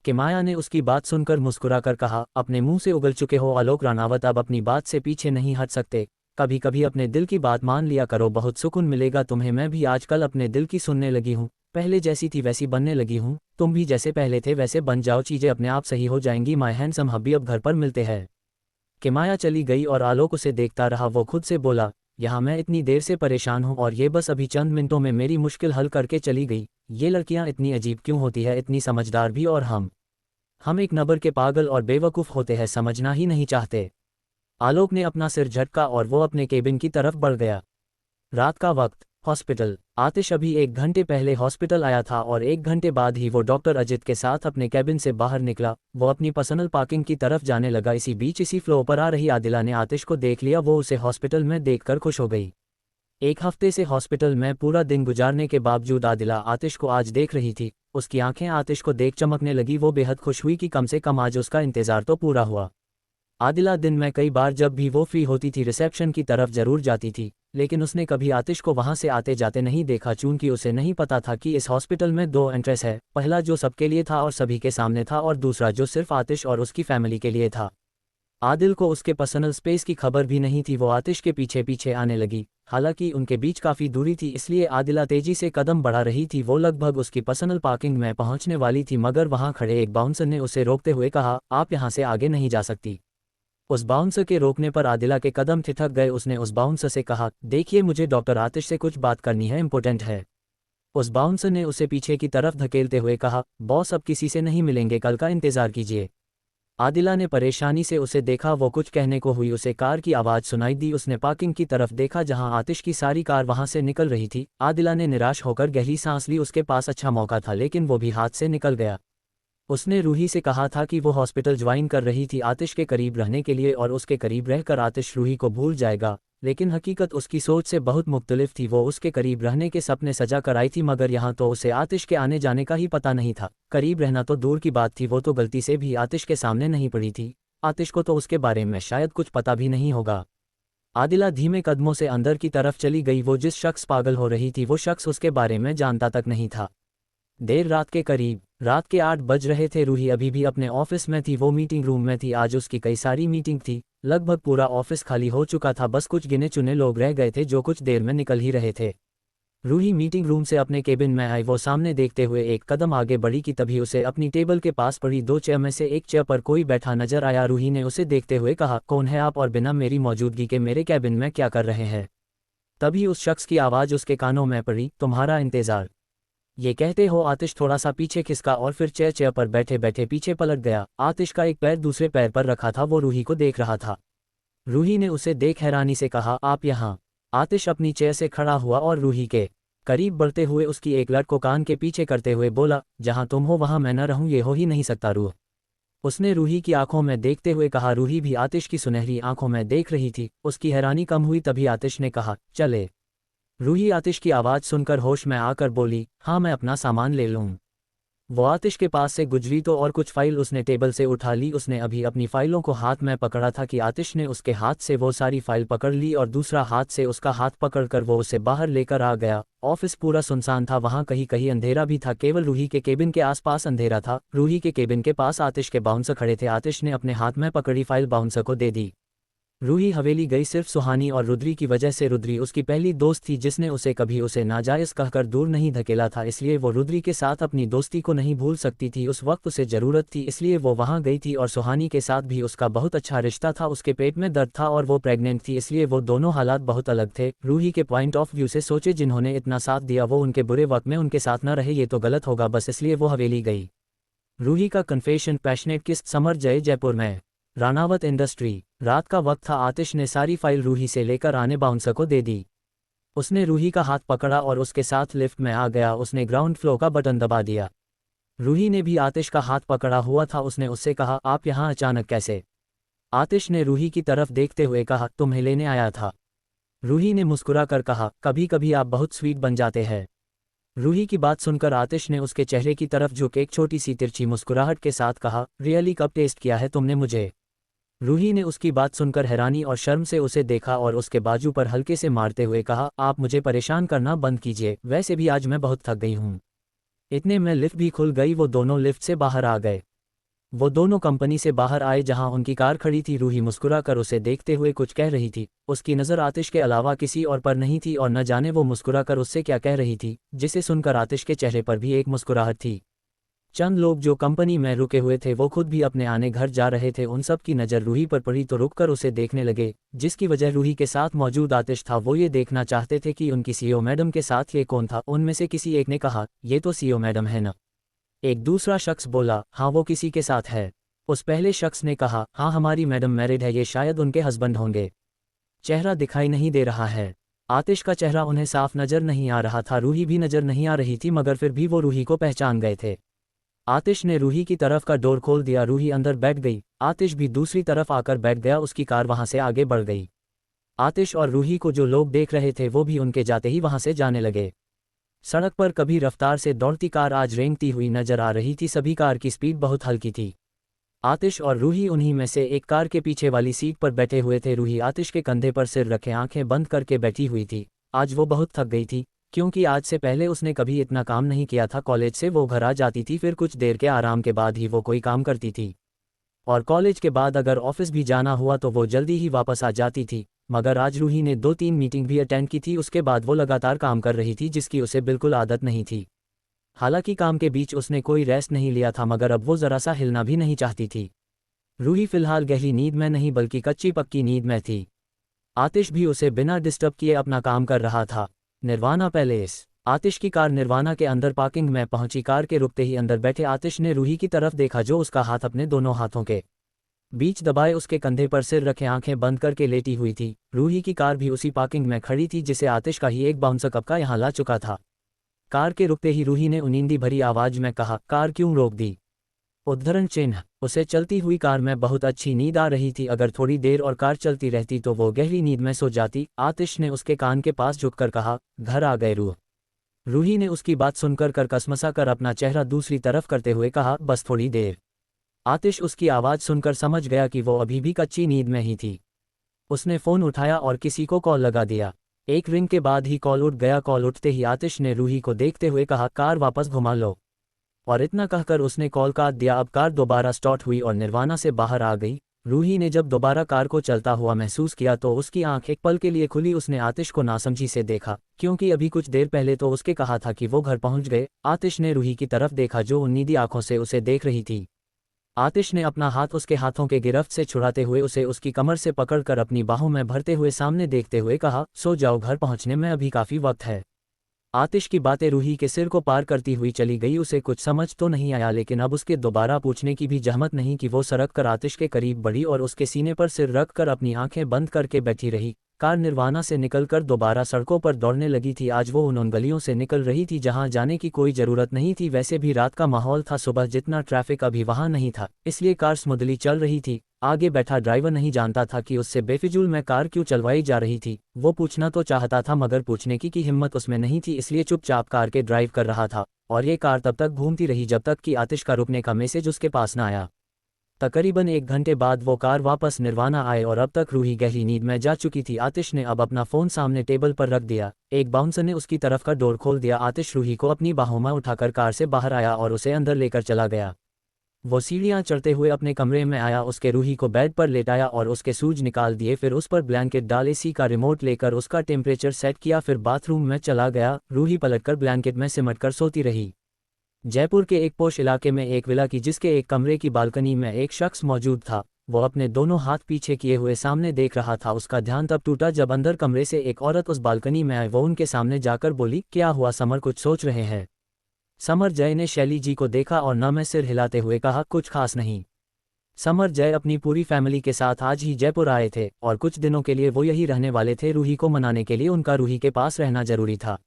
Speaker 2: किमाया ने उसकी बात सुनकर मुस्कुराकर कहा अपने मुंह से उगल चुके हो आलोक रानावत, अब अपनी बात से पीछे नहीं हट सकते। कभी कभी अपने दिल की बात मान लिया करो, बहुत सुकून मिलेगा तुम्हें। मैं भी आजकल अपने दिल की सुनने लगी हूँ, पहले जैसी थी वैसी बनने लगी हूँ। तुम भी जैसे पहले थे वैसे बन जाओ, चीजें अपने आप सही हो जाएंगी। माय हैंडसम हब्बी, अब घर पर मिलते हैं। किमाया चली गई और आलोक उसे देखता रहा। वो खुद से बोला यहाँ मैं इतनी देर से परेशान हूँ और ये बस अभी चंद मिनटों में मेरी मुश्किल हल करके चली गई। ये लड़कियाँ इतनी अजीब क्यों होती है, इतनी समझदार भी, और हम एक नंबर के पागल और बेवकूफ़ होते हैं, समझना ही नहीं चाहते। आलोक ने अपना सिर झटका और वो अपने केबिन की तरफ बढ़ गया। रात का वक्त, हॉस्पिटल। आतिश अभी 1 घंटे पहले हॉस्पिटल आया था और 1 घंटे बाद ही वो डॉक्टर अजित के साथ अपने केबिन से बाहर निकला। वो अपनी पर्सनल पार्किंग की तरफ जाने लगा। इसी बीच इसी फ्लोर पर आ रही आदिला ने आतिश को देख लिया। वो उसे हॉस्पिटल में देखकर खुश हो गई। 1 हफ्ते से हॉस्पिटल में पूरा दिन गुजारने के बावजूद आदिला आतिश को आज देख रही थी। उसकी आंखें आतिश को देख चमकने लगी। वो बेहद खुश हुई कि कम से कम आज उसका इंतजार तो पूरा हुआ। आदिला दिन में कई बार जब भी वो फ्री होती थी रिसेप्शन की तरफ जरूर जाती थी, लेकिन उसने कभी आतिश को वहां से आते जाते नहीं देखा, चूंकि उसे नहीं पता था कि इस हॉस्पिटल में 2 एंट्रेंस है, पहला जो सबके लिए था और सभी के सामने था, और दूसरा जो सिर्फ आतिश और उसकी फैमिली के लिए था। आदिल को उसके पर्सनल स्पेस की खबर भी नहीं थी। वो आतिश के पीछे पीछे आने लगी। हालांकि उनके बीच काफ़ी दूरी थी, इसलिए आदिला तेजी से कदम बढ़ा रही थी। वो लगभग उसकी पर्सनल पार्किंग में पहुंचने वाली थी, मगर वहां खड़े एक बाउंसर ने उसे रोकते हुए कहा आप यहां से आगे नहीं जा सकती। उस बाउंसर के रोकने पर आदिला के कदम ठिठक गए। उसने उस बाउंसर से कहा देखिए मुझे डॉक्टर आतिश से कुछ बात करनी है, इंपॉर्टेंट है। उस बाउंसर ने उसे पीछे की तरफ धकेलते हुए कहा बॉस अब किसी से नहीं मिलेंगे, कल का इंतजार कीजिए। आदिला ने परेशानी से उसे देखा। वो कुछ कहने को हुई, उसे कार की आवाज़ सुनाई दी। उसने पार्किंग की तरफ देखा जहां आतिश की सारी कार वहां से निकल रही थी। आदिला ने निराश होकर गहरी सांस ली। उसके पास अच्छा मौका था लेकिन वो भी हाथ से निकल गया। उसने रूही से कहा था कि वो हॉस्पिटल ज्वाइन कर रही थी आतिश के करीब रहने के लिए और उसके करीब रहकर आतिश रूही को भूल जाएगा, लेकिन हकीकत उसकी सोच से बहुत मुख्तलिफ थी। वो उसके करीब रहने के सपने सजा कर आई थी, मगर यहाँ तो उसे आतिश के आने जाने का ही पता नहीं था। करीब रहना तो दूर की बात थी, वो तो गलती से भी आतिश के सामने नहीं पड़ी थी। आतिश को तो उसके बारे में शायद कुछ पता भी नहीं होगा। आदिला धीमे कदमों से अंदर की तरफ चली गई। वो जिस शख्स पागल हो रही थी वो शख्स उसके बारे में जानता तक नहीं था। देर रात के करीब, रात के 8 बज रहे थे। रूही अभी भी अपने ऑफिस में थी। वो मीटिंग रूम में थी। आज उसकी कई सारी मीटिंग थी। लगभग पूरा ऑफिस खाली हो चुका था, बस कुछ गिने चुने लोग रह गए थे जो कुछ देर में निकल ही रहे थे। रूही मीटिंग रूम से अपने केबिन में आई। वो सामने देखते हुए एक कदम आगे बढ़ी कि तभी उसे अपनी टेबल के पास पड़ी 2 चेयर में से एक चेयर पर कोई बैठा नजर आया। रूही ने उसे देखते हुए कहा, कौन है आप और बिना मेरी मौजूदगी के मेरे कैबिन में क्या कर रहे हैं? तभी उस शख्स की आवाज़ उसके कानों में पड़ी, तुम्हारा इंतज़ार। ये कहते हो आतिश थोड़ा सा पीछे खिसका और फिर चेयर पर बैठे बैठे पीछे पलट गया। आतिश का एक पैर दूसरे पैर पर रखा था, वो रूही को देख रहा था। रूही ने उसे देख हैरानी से कहा, आप यहाँ? आतिश अपनी चेयर से खड़ा हुआ और रूही के करीब बढ़ते हुए उसकी एक लट को कान के पीछे करते हुए बोला, जहाँ तुम हो वहाँ मैं न रहूँ, ये हो ही नहीं सकता रूह। उसने रूही की आंखों में देखते हुए कहा। रूही भी आतिश की सुनहरी आंखों में देख रही थी। उसकी हैरानी कम हुई तभी आतिश ने कहा, चले। रूही आतिश की आवाज़ सुनकर होश में आकर बोली, हाँ मैं अपना सामान ले लूँ। वो आतिश के पास से गुजरी तो और कुछ फाइल उसने टेबल से उठा ली। उसने अभी अपनी फाइलों को हाथ में पकड़ा था कि आतिश ने उसके हाथ से वो सारी फाइल पकड़ ली और दूसरा हाथ से उसका हाथ पकड़कर वो उसे बाहर लेकर आ गया। ऑफिस पूरा सुनसान था, वहाँ कहीं कहीं अंधेरा भी था, केवल रूही के केबिन के आसपास अंधेरा था। रूही के केबिन के पास आतिश के बाउंसर खड़े थे। आतिश ने अपने हाथ में पकड़ी फाइल बाउंसर को दे दी। रूही हवेली गई सिर्फ सुहानी और रुद्री की वजह से। रुद्री उसकी पहली दोस्त थी जिसने उसे कभी उसे नाजायज़ कहकर दूर नहीं धकेला था, इसलिए वो रुद्री के साथ अपनी दोस्ती को नहीं भूल सकती थी। उस वक्त उसे ज़रूरत थी इसलिए वो वहाँ गई थी। और सुहानी के साथ भी उसका बहुत अच्छा रिश्ता था। उसके पेट में दर्द था और वो प्रेग्नेंट थी, इसलिए वो दोनों हालात बहुत अलग थे। रूही के पॉइंट ऑफ व्यू से सोचे, जिन्होंने इतना साथ दिया वो उनके बुरे वक्त में उनके साथ न रहे, ये तो गलत होगा, बस इसलिए वो हवेली गई। रूही का कन्फेशन, पैशनेट किस, समर जय, जयपुर में रानावत इंडस्ट्री। रात का वक्त था। आतिश ने सारी फाइल रूही से लेकर आने बाउंसर को दे दी। उसने रूही का हाथ पकड़ा और उसके साथ लिफ्ट में आ गया। उसने ग्राउंड फ्लोर का बटन दबा दिया। रूही ने भी आतिश का हाथ पकड़ा हुआ था। उसने उससे कहा, आप यहाँ अचानक कैसे? आतिश ने रूही की तरफ देखते हुए कहा, तुम्हें लेने आया था। रूही ने मुस्कुरा कर कहा, कभी कभी आप बहुत स्वीट बन जाते हैं। रूही की बात सुनकर आतिश ने उसके चेहरे की तरफ झुक एक छोटी सी तिरछी मुस्कुराहट के साथ कहा, रियली, कब टेस्ट किया है तुमने मुझे? रूही ने उसकी बात सुनकर हैरानी और शर्म से उसे देखा और उसके बाजू पर हल्के से मारते हुए कहा, आप मुझे परेशान करना बंद कीजिए, वैसे भी आज मैं बहुत थक गई हूँ। इतने में लिफ्ट भी खुल गई। वो दोनों लिफ्ट से बाहर आ गए। वो दोनों कंपनी से बाहर आए जहां उनकी कार खड़ी थी। रूही मुस्कुरा कर उसे देखते हुए कुछ कह रही थी। उसकी नज़र आतिश के अलावा किसी और पर नहीं थी और न जाने वो मुस्कुरा कर उससे क्या कह रही थी, जिसे सुनकर आतिश के चेहरे पर भी एक मुस्कुराहट थी। चंद लोग जो कंपनी में रुके हुए थे वो खुद भी अपने आने घर जा रहे थे। उन सब की नज़र रूही पर पड़ी तो रुककर उसे देखने लगे, जिसकी वजह रूही के साथ मौजूद आतिश था। वो ये देखना चाहते थे कि उनकी सीईओ मैडम के साथ ये कौन था। उनमें से किसी एक ने कहा, ये तो सीईओ मैडम है ना? एक दूसरा शख्स बोला, हाँ वो किसी के साथ है। उस पहले शख्स ने कहा, हाँ हमारी मैडम मैरिड है, ये शायद उनके हस्बैंड होंगे। चेहरा दिखाई नहीं दे रहा है। आतिश का चेहरा उन्हें साफ नज़र नहीं आ रहा था, रूही भी नज़र नहीं आ रही थी, मगर फिर भी वो रूही को पहचान गए थे। आतिश ने रूही की तरफ का डोर खोल दिया। रूही अंदर बैठ गई। आतिश भी दूसरी तरफ आकर बैठ गया। उसकी कार वहां से आगे बढ़ गई। आतिश और रूही को जो लोग देख रहे थे वो भी उनके जाते ही वहां से जाने लगे। सड़क पर कभी रफ्तार से दौड़ती कार आज रेंगती हुई नजर आ रही थी। सभी कार की स्पीड बहुत हल्की थी। आतिश और रूही उन्हीं में से एक कार के पीछे वाली सीट पर बैठे हुए थे। रूही आतिश के कंधे पर सिर रखे आंखें बंद करके बैठी हुई थी। आज वो बहुत थक गई थी, क्योंकि आज से पहले उसने कभी इतना काम नहीं किया था। कॉलेज से वो घर आ जाती थी, फिर कुछ देर के आराम के बाद ही वो कोई काम करती थी, और कॉलेज के बाद अगर ऑफिस भी जाना हुआ तो वो जल्दी ही वापस आ जाती थी। मगर आज रूही ने 2-3 मीटिंग भी अटेंड की थी। उसके बाद वो लगातार काम कर रही थी, जिसकी उसे बिल्कुल आदत नहीं थी। हालांकि काम के बीच उसने कोई रेस्ट नहीं लिया था, मगर अब वो ज़रा सा हिलना भी नहीं चाहती थी। रूही फिलहाल गहरी नींद में नहीं बल्कि कच्ची पक्की नींद में थी। आतिश भी उसे बिना डिस्टर्ब किए अपना काम कर रहा था। निर्वाणा पैलेस। आतिश की कार निर्वाणा के अंदर पार्किंग में पहुंची। कार के रुकते ही अंदर बैठे आतिश ने रूही की तरफ देखा, जो उसका हाथ अपने दोनों हाथों के बीच दबाए उसके कंधे पर सिर रखे आंखें बंद करके लेटी हुई थी। रूही की कार भी उसी पार्किंग में खड़ी थी जिसे आतिश का ही एक बाउंसर कब का यहाँ ला चुका था। कार के रुकते ही रूही ने उनींदी भरी आवाज में कहा, कार क्यों रोक दी? उद्धरण चिन्ह। उसे चलती हुई कार में बहुत अच्छी नींद आ रही थी। अगर थोड़ी देर और कार चलती रहती तो वो गहरी नींद में सो जाती। आतिश ने उसके कान के पास झुककर कहा, घर आ गए रूह। रूही ने उसकी बात सुनकर कर कसमसा कर अपना चेहरा दूसरी तरफ करते हुए कहा, बस थोड़ी देर। आतिश उसकी आवाज़ सुनकर समझ गया कि वो अभी भी कच्ची नींद में ही थी। उसने फ़ोन उठाया और किसी को कॉल लगा दिया। एक रिंग के बाद ही कॉल उठ गया। कॉल उठते ही आतिश ने रूही को देखते हुए कहा, कार वापस घुमा लो। और इतना कहकर उसने कॉल काट दिया। अब कार दोबारा स्टार्ट हुई और निर्वाणा से बाहर आ गई। रूही ने जब दोबारा कार को चलता हुआ महसूस किया तो उसकी आंख एक पल के लिए खुली। उसने आतिश को नासमझी से देखा, क्योंकि अभी कुछ देर पहले तो उसके कहा था कि वो घर पहुंच गए। आतिश ने रूही की तरफ देखा जो उन्नीदी आंखों से उसे देख रही थी। आतिश ने अपना हाथ उसके हाथों के गिरफ्त से छुड़ाते हुए उसे उसकी कमर से पकड़कर अपनी बाहों में भरते हुए सामने देखते हुए कहा, सो जाओ, घर पहुंचने में अभी काफ़ी वक्त है। आतिश की बातें रूही के सिर को पार करती हुई चली गई। उसे कुछ समझ तो नहीं आया, लेकिन अब उसके दोबारा पूछने की भी जहमत नहीं कि वो सरक कर आतिश के करीब बढ़ी और उसके सीने पर सिर रख कर अपनी आंखें बंद करके बैठी रही। कार निर्वाणा से निकलकर दोबारा सड़कों पर दौड़ने लगी थी। आज वो उन गलियों से निकल रही थी जहां जाने की कोई ज़रूरत नहीं थी। वैसे भी रात का माहौल था, सुबह जितना ट्रैफिक अभी वहां नहीं था, इसलिए कार स्मूथली चल रही थी। आगे बैठा ड्राइवर नहीं जानता था कि उससे बेफिजूल में कार क्यों चलवाई जा रही थी। वो पूछना तो चाहता था मगर पूछने की हिम्मत उसमें नहीं थी, इसलिए चुपचाप कार के ड्राइव कर रहा था। और ये कार तब तक घूमती रही जब तक कि आतिश का रुकने का मैसेज उसके पास न आया। तकरीबन 1 घंटे बाद वो कार वापस निर्वाणा आए और अब तक रूही गहरी नींद में जा चुकी थी। आतिश ने अब अपना फ़ोन सामने टेबल पर रख दिया। एक बाउंसर ने उसकी तरफ का डोर खोल दिया। आतिश रूही को अपनी बाहों में उठाकर कार से बाहर आया और उसे अंदर लेकर चला गया। वो सीढ़ियां चढ़ते हुए अपने कमरे में आया, उसके रूही को बेड पर लेटाया और उसके सूज निकाल दिए। फिर उस पर ब्लैंकेट डाल एसी का रिमोट लेकर उसका टेम्परेचर सेट किया। फिर बाथरूम में चला गया। रूही पलटकर ब्लैंकेट में सिमटकर सोती रही। जयपुर के एक पोश इलाके में एक विला की जिसके एक कमरे की बालकनी में एक शख्स मौजूद था। वो अपने दोनों हाथ पीछे किए हुए सामने देख रहा था। उसका ध्यान तब टूटा जब अंदर कमरे से एक औरत उस बालकनी में आई। वो उनके सामने जाकर बोली, क्या हुआ समर, कुछ सोच रहे हैं? समर जय ने शैली जी को देखा और न में सिर हिलाते हुए कहा, कुछ खास नहीं। समर जय अपनी पूरी फैमिली के साथ आज ही जयपुर आए थे और कुछ दिनों के लिए वो यही रहने वाले थे। रूही को मनाने के लिए उनका रूही के पास रहना जरूरी था।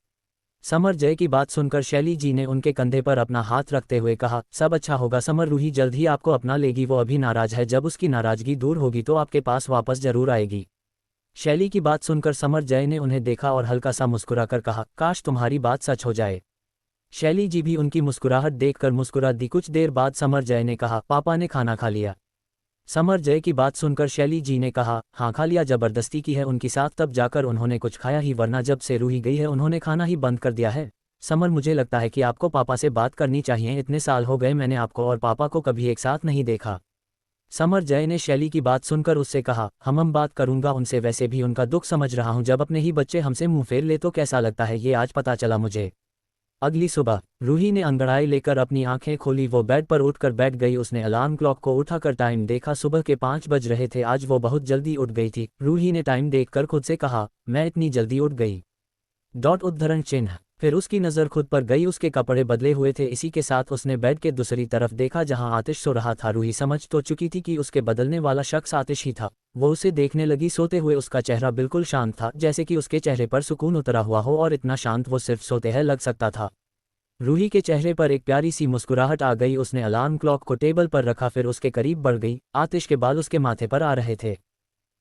Speaker 2: समर जय की बात सुनकर शैली जी ने उनके कंधे पर अपना हाथ रखते हुए कहा, सब अच्छा होगा समर, रूही जल्द ही आपको अपना लेगी। वो अभी नाराज है, जब उसकी नाराजगी दूर होगी तो आपके पास वापस जरूर आएगी। शैली की बात सुनकर समर जय ने उन्हें देखा और हल्का सा मुस्कुराकर कहा, काश तुम्हारी बात सच हो जाए। शैली जी भी उनकी मुस्कुराहट देखकर मुस्कुरा दी। कुछ देर बाद समर जय ने कहा, पापा ने खाना खा लिया? समर जय की बात सुनकर शैली जी ने कहा, हाँ खा लिया, जबरदस्ती की है उनकी साथ, तब जाकर उन्होंने कुछ खाया ही, वरना जब से रूही गई है उन्होंने खाना ही बंद कर दिया है। समर, मुझे लगता है कि आपको पापा से बात करनी चाहिए, इतने साल हो गए मैंने आपको और पापा को कभी एक साथ नहीं देखा। समर जय ने शैली की बात सुनकर उससे कहा, हम बात करूंगा उनसे, वैसे भी उनका दुख समझ रहा हूं, जब अपने ही बच्चे हमसे मुंह फेर ले तो कैसा लगता है, ये आज पता चला मुझे। अगली सुबह रूही ने अंगड़ाई लेकर अपनी आंखें खोली। वो बेड पर उठकर बैठ गई। उसने अलार्म क्लॉक को उठाकर टाइम देखा, सुबह के 5 बज रहे थे। आज वो बहुत जल्दी उठ गई थी। रूही ने टाइम देखकर खुद से कहा, मैं इतनी जल्दी उठ गई? उद्धरण चिन्ह। फिर उसकी नज़र खुद पर गई, उसके कपड़े बदले हुए थे। इसी के साथ उसने बेड के दूसरी तरफ देखा जहां आतिश सो रहा था। रूही समझ तो चुकी थी कि उसके बदलने वाला शख्स आतिश ही था। वो उसे देखने लगी। सोते हुए उसका चेहरा बिल्कुल शांत था, जैसे कि उसके चेहरे पर सुकून उतरा हुआ हो, और इतना शांत वो सिर्फ सोते हैं लग सकता था। रूही के चेहरे पर एक प्यारी सी मुस्कुराहट आ गई। उसने अलार्म क्लॉक को टेबल पर रखा, फिर उसके करीब बढ़ गई। आतिश के बाल उसके माथे पर आ रहे थे।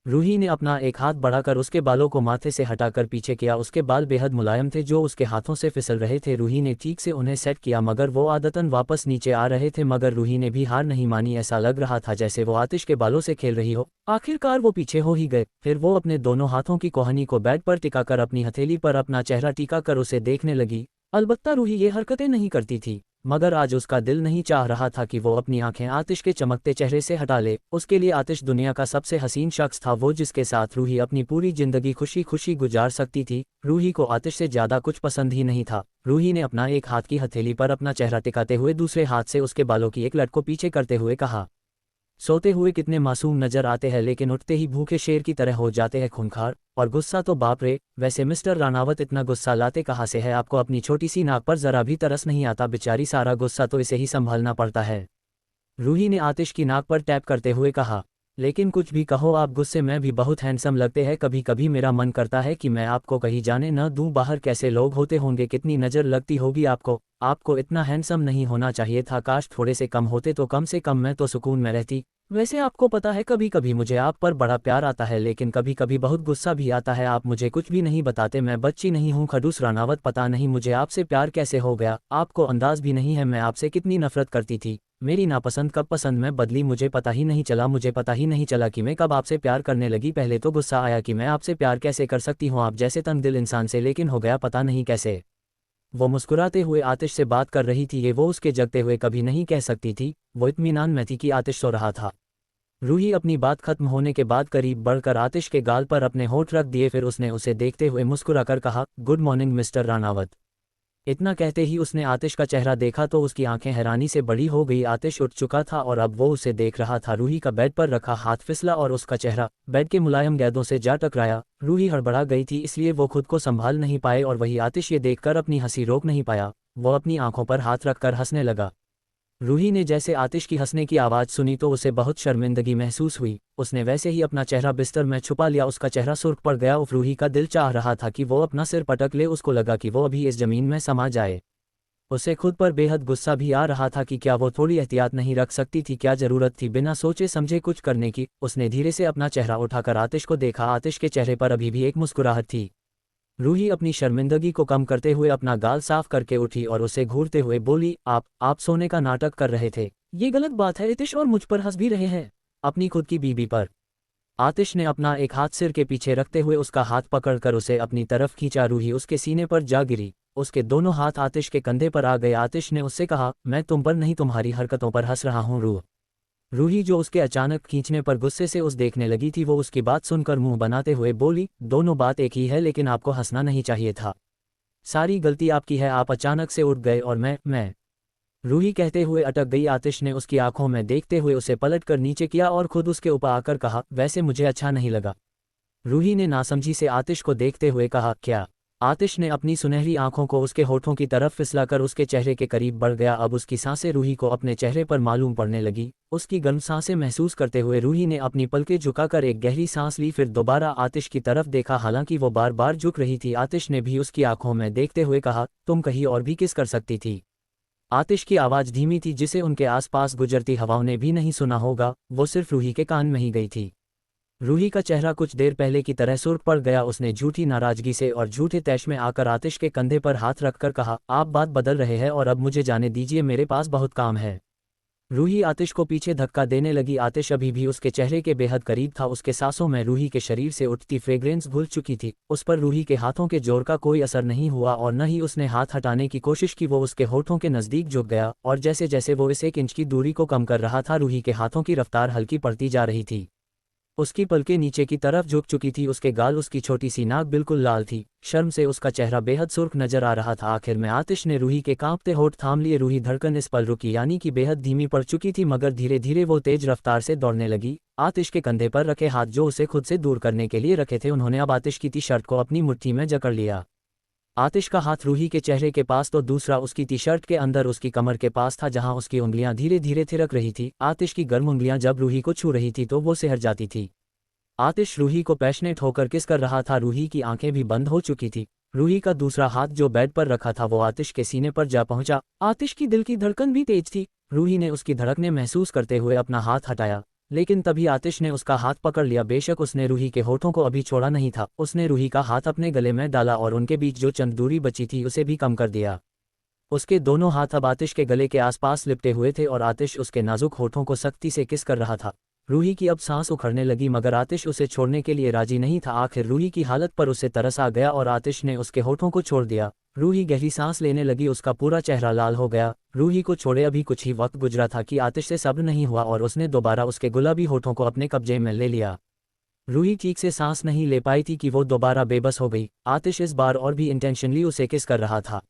Speaker 2: रूही ने अपना एक हाथ बढ़ाकर उसके बालों को माथे से हटाकर पीछे किया। उसके बाल बेहद मुलायम थे जो उसके हाथों से फिसल रहे थे। रूही ने ठीक से उन्हें सेट किया मगर वो आदतन वापस नीचे आ रहे थे। मगर रूही ने भी हार नहीं मानी, ऐसा लग रहा था जैसे वो आतिश के बालों से खेल रही हो। आखिरकार वो पीछे हो ही गए। फिर वो अपने दोनों हाथों की कोहनी को बेड पर टिकाकर अपनी हथेली पर अपना चेहरा टिकाकर उसे देखने लगी। अलबत्ता रूही ये हरकतें नहीं करती थी, मगर आज उसका दिल नहीं चाह रहा था कि वो अपनी आंखें आतिश के चमकते चेहरे से हटा ले। उसके लिए आतिश दुनिया का सबसे हसीन शख्स था, वो जिसके साथ रूही अपनी पूरी जिंदगी खुशी खुशी गुजार सकती थी। रूही को आतिश से ज्यादा कुछ पसंद ही नहीं था। रूही ने अपना एक हाथ की हथेली पर अपना चेहरा टिकाते हुए दूसरे हाथ से उसके बालों की एक लट को पीछे करते हुए कहा, सोते हुए कितने मासूम नजर आते हैं, लेकिन उठते ही भूखे शेर की तरह हो जाते हैं खूंखार। और गुस्सा तो बाप रे, वैसे मिस्टर रानावत इतना गुस्सा लाते कहाँ से है? आपको अपनी छोटी सी नाक पर जरा भी तरस नहीं आता? बेचारी, सारा गुस्सा तो इसे ही संभालना पड़ता है। रूही ने आतिश की नाक पर टैप करते हुए कहा, लेकिन कुछ भी कहो, आप गुस्से में भी बहुत हैंडसम लगते हैं। कभी कभी मेरा मन करता है कि मैं आपको कहीं जाने न दूं। बाहर कैसे लोग होते होंगे, कितनी नज़र लगती होगी आपको। आपको इतना हैंडसम नहीं होना चाहिए था, काश थोड़े से कम होते तो कम से कम मैं तो सुकून में रहती। वैसे आपको पता है, कभी कभी मुझे आप पर बड़ा प्यार आता है, लेकिन कभी कभी बहुत गुस्सा भी आता है। आप मुझे कुछ भी नहीं बताते, मैं बच्ची नहीं हूँ खडूस रानावत। पता नहीं मुझे आपसे प्यार कैसे हो गया, आपको अंदाज भी नहीं है मैं आपसे कितनी नफरत करती थी। मेरी नापसंद कब पसंद में बदली मुझे पता ही नहीं चला। मुझे पता ही नहीं चला कि मैं कब आपसे प्यार करने लगी। पहले तो गुस्सा आया कि मैं आपसे प्यार कैसे कर सकती हूँ आप जैसे तंग-दिल इंसान से, लेकिन हो गया पता नहीं कैसे। वो मुस्कुराते हुए आतिश से बात कर रही थी, ये वो उसके जगते हुए कभी नहीं कह सकती थी। वो इत्मीनान में थी कि आतिश सो रहा था। रूही अपनी बात खत्म होने के बाद करीब बढ़कर आतिश के गाल पर अपने होंठ रख दिए, फिर उसने उसे देखते हुए मुस्कुराकर कहा, गुड मॉर्निंग मिस्टर रानावत। इतना कहते ही उसने आतिश का चेहरा देखा तो उसकी आंखें हैरानी से बड़ी हो गई। आतिश उठ चुका था और अब वो उसे देख रहा था। रूही का बेड पर रखा हाथ फिसला और उसका चेहरा बेड के मुलायम गेंदों से जा टकराया। रूही हड़बड़ा गई थी, इसलिए वो खुद को संभाल नहीं पाए और वही आतिश ये देखकर अपनी हंसी रोक नहीं पाया। वो अपनी आंखों पर हाथ रखकर हंसने लगा। रूही ने जैसे आतिश की हंसने की आवाज़ सुनी तो उसे बहुत शर्मिंदगी महसूस हुई। उसने वैसे ही अपना चेहरा बिस्तर में छुपा लिया। उसका चेहरा सुर्ख पड़ गया। रूही का दिल चाह रहा था कि वो अपना सिर पटक ले। उसको लगा कि वो अभी इस जमीन में समा जाए। उसे खुद पर बेहद गुस्सा भी आ रहा था कि क्या वो थोड़ी एहतियात नहीं रख सकती थी, क्या जरूरत थी बिना सोचे समझे कुछ करने की। उसने धीरे से अपना चेहरा उठाकर आतिश को देखा। आतिश के चेहरे पर अभी भी एक मुस्कुराहट थी। रूही अपनी शर्मिंदगी को कम करते हुए अपना गाल साफ करके उठी और उसे घूरते हुए बोली, आप सोने का नाटक कर रहे थे। ये गलत बात है आतिश, और मुझ पर हंस भी रहे हैं, अपनी खुद की बीबी पर। आतिश ने अपना एक हाथ सिर के पीछे रखते हुए उसका हाथ पकड़कर उसे अपनी तरफ खींचा। रूही उसके सीने पर जा गिरी। उसके दोनों हाथ आतिश के कंधे पर आ गए। आतिश ने उससे कहा, मैं तुम पर नहीं तुम्हारी हरकतों पर हंस रहा हूँ रूही जो उसके अचानक खींचने पर गुस्से से उस देखने लगी थी, वो उसकी बात सुनकर मुंह बनाते हुए बोली, दोनों बात एक ही है, लेकिन आपको हंसना नहीं चाहिए था। सारी गलती आपकी है, आप अचानक से उठ गए और मैं रूही कहते हुए अटक गई। आतिश ने उसकी आंखों में देखते हुए उसे पलट कर नीचे किया और खुद उसके ऊपर आकर कहा, वैसे मुझे अच्छा नहीं लगा। रूही ने नासमझी से आतिश को देखते हुए कहा, क्या? आतिश ने अपनी सुनहरी आंखों को उसके होठों की तरफ फिसलाकर उसके चेहरे के करीब बढ़ गया। अब उसकी सांसें रूही को अपने चेहरे पर मालूम पड़ने लगी। उसकी गर्म सांसें महसूस करते हुए रूही ने अपनी पलकें झुकाकर एक गहरी सांस ली, फिर दोबारा आतिश की तरफ देखा। हालांकि वो बार बार झुक रही थी, आतिश ने भी उसकी आंखों में देखते हुए कहा, तुम कहीं और भी किस कर सकती थी। आतिश की आवाज़ धीमी थी, जिसे उनके आसपास गुजरती हवाओं ने भी नहीं सुना होगा। वो सिर्फ रूही के कान में ही गई थी। रूही का चेहरा कुछ देर पहले की तरह सुर्ख पड़ गया। उसने झूठी नाराजगी से और झूठे तैश में आकर आतिश के कंधे पर हाथ रखकर कहा, आप बात बदल रहे हैं और अब मुझे जाने दीजिए, मेरे पास बहुत काम है। रूही आतिश को पीछे धक्का देने लगी। आतिश अभी भी उसके चेहरे के बेहद करीब था। उसके सांसों में रूही के शरीर से उठती फ्रेग्रेंस घुल चुकी थी। उस पर रूही के हाथों के जोर का कोई असर नहीं हुआ और न ही उसने हाथ हटाने की कोशिश की। वो उसके होठों के नज़दीक झुक गया और जैसे जैसे वो इस 1 इंच की दूरी को कम कर रहा था, रूही के हाथों की रफ्तार हल्की पड़ती जा रही थी। उसकी पलकें नीचे की तरफ झुक चुकी थी। उसके गाल, उसकी छोटी सी नाक बिल्कुल लाल थी। शर्म से उसका चेहरा बेहद सुर्ख नजर आ रहा था। आखिर में आतिश ने रूही के कांपते होठ थाम लिए। रूही धड़कन इस पल रुकी, यानी कि बेहद धीमी पड़ चुकी थी, मगर धीरे धीरे वो तेज रफ्तार से दौड़ने लगी। आतिश के कंधे पर रखे हाथ जो उसे खुद से दूर करने के लिए रखे थे, उन्होंने अब आतिश की टी शर्ट को अपनी मुट्ठी में जकड़ लिया। आतिश का हाथ रूही के चेहरे के पास तो दूसरा उसकी टी शर्ट के अंदर उसकी कमर के पास था, जहां उसकी उंगलियां धीरे धीरे थिरक रही थी। आतिश की गर्म उंगलियां जब रूही को छू रही थी तो वो सिहर जाती थी। आतिश रूही को पैशनेट होकर किस कर रहा था। रूही की आंखें भी बंद हो चुकी थी। रूही का दूसरा हाथ जो बेड पर रखा था वो आतिश के सीने पर जा पहुंचा। आतिश की दिल की धड़कन भी तेज थी। रूही ने उसकी धड़कने महसूस करते हुए अपना हाथ हटाया, लेकिन तभी आतिश ने उसका हाथ पकड़ लिया। बेशक उसने रूही के होठों को अभी छोड़ा नहीं था। उसने रूही का हाथ अपने गले में डाला और उनके बीच जो चंद दूरी बची थी उसे भी कम कर दिया। उसके दोनों हाथ अब आतिश के गले के आसपास लिपटे हुए थे और आतिश उसके नाजुक होठों को सख्ती से किस कर रहा था। रूही की अब सांस उखड़ने लगी, मगर आतिश उसे छोड़ने के लिए राजी नहीं था। आखिर रूही की हालत पर उसे तरस आ गया और आतिश ने उसके होठों को छोड़ दिया। रूही गहरी सांस लेने लगी, उसका पूरा चेहरा लाल हो गया। रूही को छोड़े अभी कुछ ही वक्त गुजरा था कि आतिश से सब्र नहीं हुआ और उसने दोबारा उसके गुलाबी होठों को अपने कब्जे में ले लिया। रूही ठीक से सांस नहीं ले पाई थी कि वो दोबारा बेबस हो गई। आतिश इस बार और भी इंटेंशनली उसे किस कर रहा था।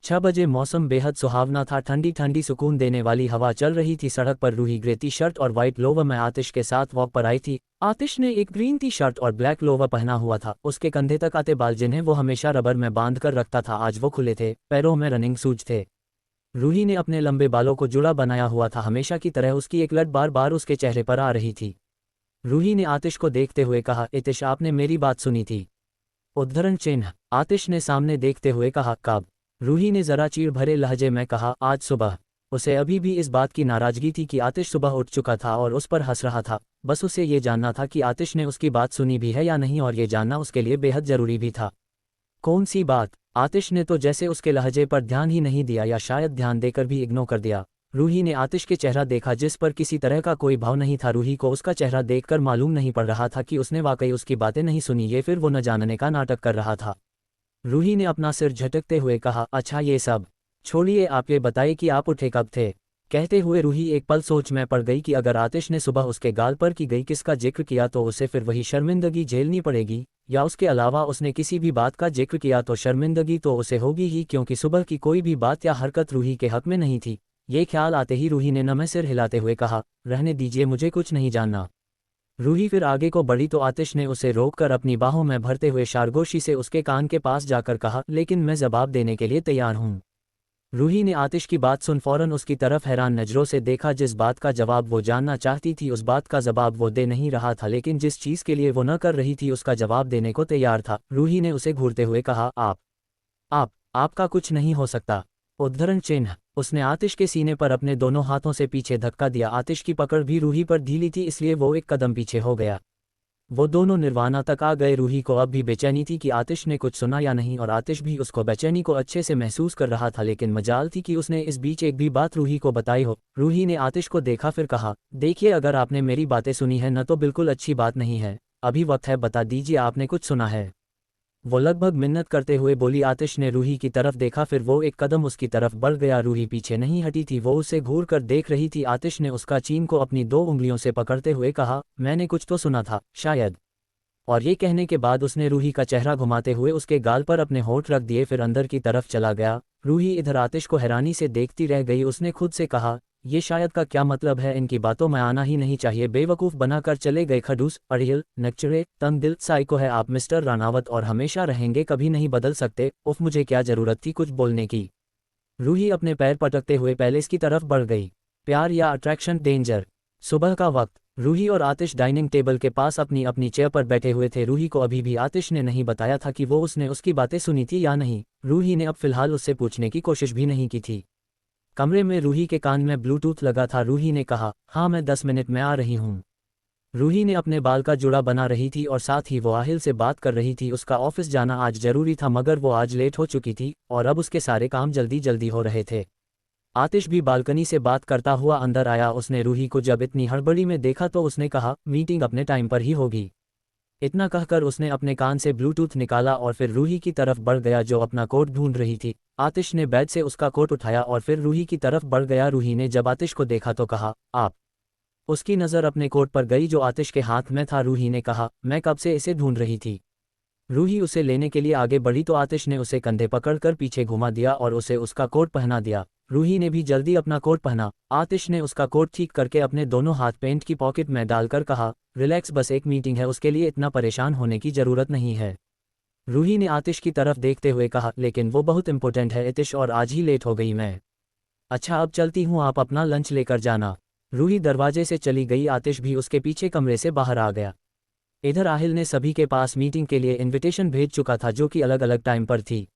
Speaker 2: 6 बजे मौसम बेहद सुहावना था। ठंडी ठंडी सुकून देने वाली हवा चल रही थी। सड़क पर रूही ग्रे टी शर्ट और वाइट लोवर में आतिश के साथ वॉक पर आई थी। आतिश ने एक ग्रीन टी शर्ट और ब्लैक लोवर पहना हुआ था। उसके कंधे तक आते बाल, जिन्हें वो हमेशा रबर में बांध कर रखता था, आज वो खुले थे। पैरों में रनिंग शूज थे। रूही ने अपने लंबे बालों को जुड़ा बनाया हुआ था। हमेशा की तरह उसकी एक लट बार बार उसके चेहरे पर आ रही थी। रूही ने आतिश को देखते हुए कहा, आतिश आपने मेरी बात सुनी थी? उद्धरण चिन्ह। आतिश ने सामने देखते हुए कहा, कब? रूही ने जरा चीड़ भरे लहजे में कहा, आज सुबह। उसे अभी भी इस बात की नाराजगी थी कि आतिश सुबह उठ चुका था और उस पर हंस रहा था। बस उसे ये जानना था कि आतिश ने उसकी बात सुनी भी है या नहीं, और ये जानना उसके लिए बेहद जरूरी भी था। कौन सी बात? आतिश ने तो जैसे उसके लहजे पर ध्यान ही नहीं दिया, या शायद ध्यान देकर भी इग्नोर कर दिया। रूही ने आतिश के चेहरा देखा, जिस पर किसी तरह का कोई भाव नहीं था। रूही को उसका चेहरा देखकर मालूम नहीं पड़ रहा था कि उसने वाकई उसकी बातें नहीं सुनी, ये फिर वो न जानने का नाटक कर रहा था। रूही ने अपना सिर झटकते हुए कहा, अच्छा ये सब छोड़िए, आप ये बताइए कि आप उठे कब थे? कहते हुए रूही एक पल सोच में पड़ गई कि अगर आतिश ने सुबह उसके गाल पर की गई किस का जिक्र किया तो उसे फिर वही शर्मिंदगी झेलनी पड़ेगी, या उसके अलावा उसने किसी भी बात का जिक्र किया तो शर्मिंदगी तो उसे होगी ही, क्योंकि सुबह की कोई भी बात या हरकत रूही के हक में नहीं थी। ये ख्याल आते ही रूही ने नमे सिर हिलाते हुए कहा, रहने दीजिए, मुझे कुछ नहीं जानना। रूही फिर आगे को बढ़ी तो आतिश ने उसे रोककर अपनी बाहों में भरते हुए शारगोशी से उसके कान के पास जाकर कहा, लेकिन मैं जवाब देने के लिए तैयार हूँ। रूही ने आतिश की बात सुन फौरन उसकी तरफ हैरान नज़रों से देखा। जिस बात का जवाब वो जानना चाहती थी उस बात का जवाब वो दे नहीं रहा था, लेकिन जिस चीज़ के लिए वो न कर रही थी उसका जवाब देने को तैयार था। रूही ने उसे घूरते हुए कहा, आपका कुछ नहीं हो सकता। उद्धरण चिन्ह। उसने आतिश के सीने पर अपने दोनों हाथों से पीछे धक्का दिया। आतिश की पकड़ भी रूही पर ढीली थी, इसलिए वो एक कदम पीछे हो गया। वो दोनों निर्वाणा तक आ गए। रूही को अब भी बेचैनी थी कि आतिश ने कुछ सुना या नहीं, और आतिश भी उसको बेचैनी को अच्छे से महसूस कर रहा था, लेकिन मजाल थी कि उसने इस बीच एक भी बात रूही को बताई हो। रूही ने आतिश को देखा, फिर कहा, देखिए, अगर आपने मेरी बातें सुनी है न तो बिल्कुल अच्छी बात नहीं है। अभी वक्त है, बता दीजिए आपने कुछ सुना है। वो लगभग मिन्नत करते हुए बोली। आतिश ने रूही की तरफ देखा, फिर वो एक कदम उसकी तरफ बढ़ गया। रूही पीछे नहीं हटी थी, वो उसे घूर कर देख रही थी। आतिश ने उसका चीन को अपनी 2 उंगलियों से पकड़ते हुए कहा, मैंने कुछ तो सुना था, शायद। और ये कहने के बाद उसने रूही का चेहरा घुमाते हुए उसके गाल पर अपने होंठ रख दिए, फिर अंदर की तरफ चला गया। रूही इधर आतिश को हैरानी से देखती रह गई। उसने खुद से कहा, ये शायद का क्या मतलब है, इनकी बातों में आना ही नहीं चाहिए। बेवकूफ़ बनाकर चले गए, खडूस, अड़ियल, नकचरे, तंग दिल, साइको है आप मिस्टर रानावत, और हमेशा रहेंगे, कभी नहीं बदल सकते। उफ, मुझे क्या ज़रूरत थी कुछ बोलने की। रूही अपने पैर पटकते हुए पैलेस की तरफ बढ़ गई। प्यार या अट्रैक्शन, डेंजर। सुबह का वक्त। रूही और आतिश डाइनिंग टेबल के पास अपनी अपनी चेयर पर बैठे हुए थे। रूही को अभी भी आतिश ने नहीं बताया था कि वो उसने उसकी बातें सुनी थी या नहीं। रूही ने अब फिलहाल उससे पूछने की कोशिश भी नहीं की थी। कमरे में रूही के कान में ब्लूटूथ लगा था। रूही ने कहा, हाँ, मैं 10 मिनट में आ रही हूँ। रूही ने अपने बाल का जुड़ा बना रही थी और साथ ही वो आहिल से बात कर रही थी। उसका ऑफिस जाना आज जरूरी था, मगर वो आज लेट हो चुकी थी और अब उसके सारे काम जल्दी जल्दी हो रहे थे। आतिश भी बालकनी से बात करता हुआ अंदर आया। उसने रूही को जब इतनी हड़बड़ी में देखा तो उसने कहा, मीटिंग अपने टाइम पर ही होगी। इतना कहकर उसने अपने कान से ब्लूटूथ निकाला और फिर रूही की तरफ बढ़ गया, जो अपना कोट ढूंढ रही थी। आतिश ने बेड से उसका कोट उठाया और फिर रूही की तरफ बढ़ गया। रूही ने जब आतिश को देखा तो कहा, आप। उसकी नज़र अपने कोट पर गई जो आतिश के हाथ में था। रूही ने कहा, मैं कब से इसे ढूंढ रही थी। रूही उसे लेने के लिए आगे बढ़ी तो आतिश ने उसे कंधे पकड़कर पीछे घुमा दिया और उसे उसका कोट पहना दिया। रूही ने भी जल्दी अपना कोट पहना। आतिश ने उसका कोट ठीक करके अपने दोनों हाथ पेंट की पॉकेट में डालकर कहा, रिलैक्स, बस एक मीटिंग है, उसके लिए इतना परेशान होने की ज़रूरत नहीं है। रूही ने आतिश की तरफ देखते हुए कहा, लेकिन वो बहुत इंपॉर्टेंट है आतिश, और आज ही लेट हो गई मैं। अच्छा, अब चलती हूँ, आप अपना लंच लेकर जाना। रूही दरवाजे से चली गई। आतिश भी उसके पीछे कमरे से बाहर आ गया। इधर आहिल ने सभी के पास मीटिंग के लिए इनविटेशन भेज चुका था, जो कि अलग अलग टाइम पर थी।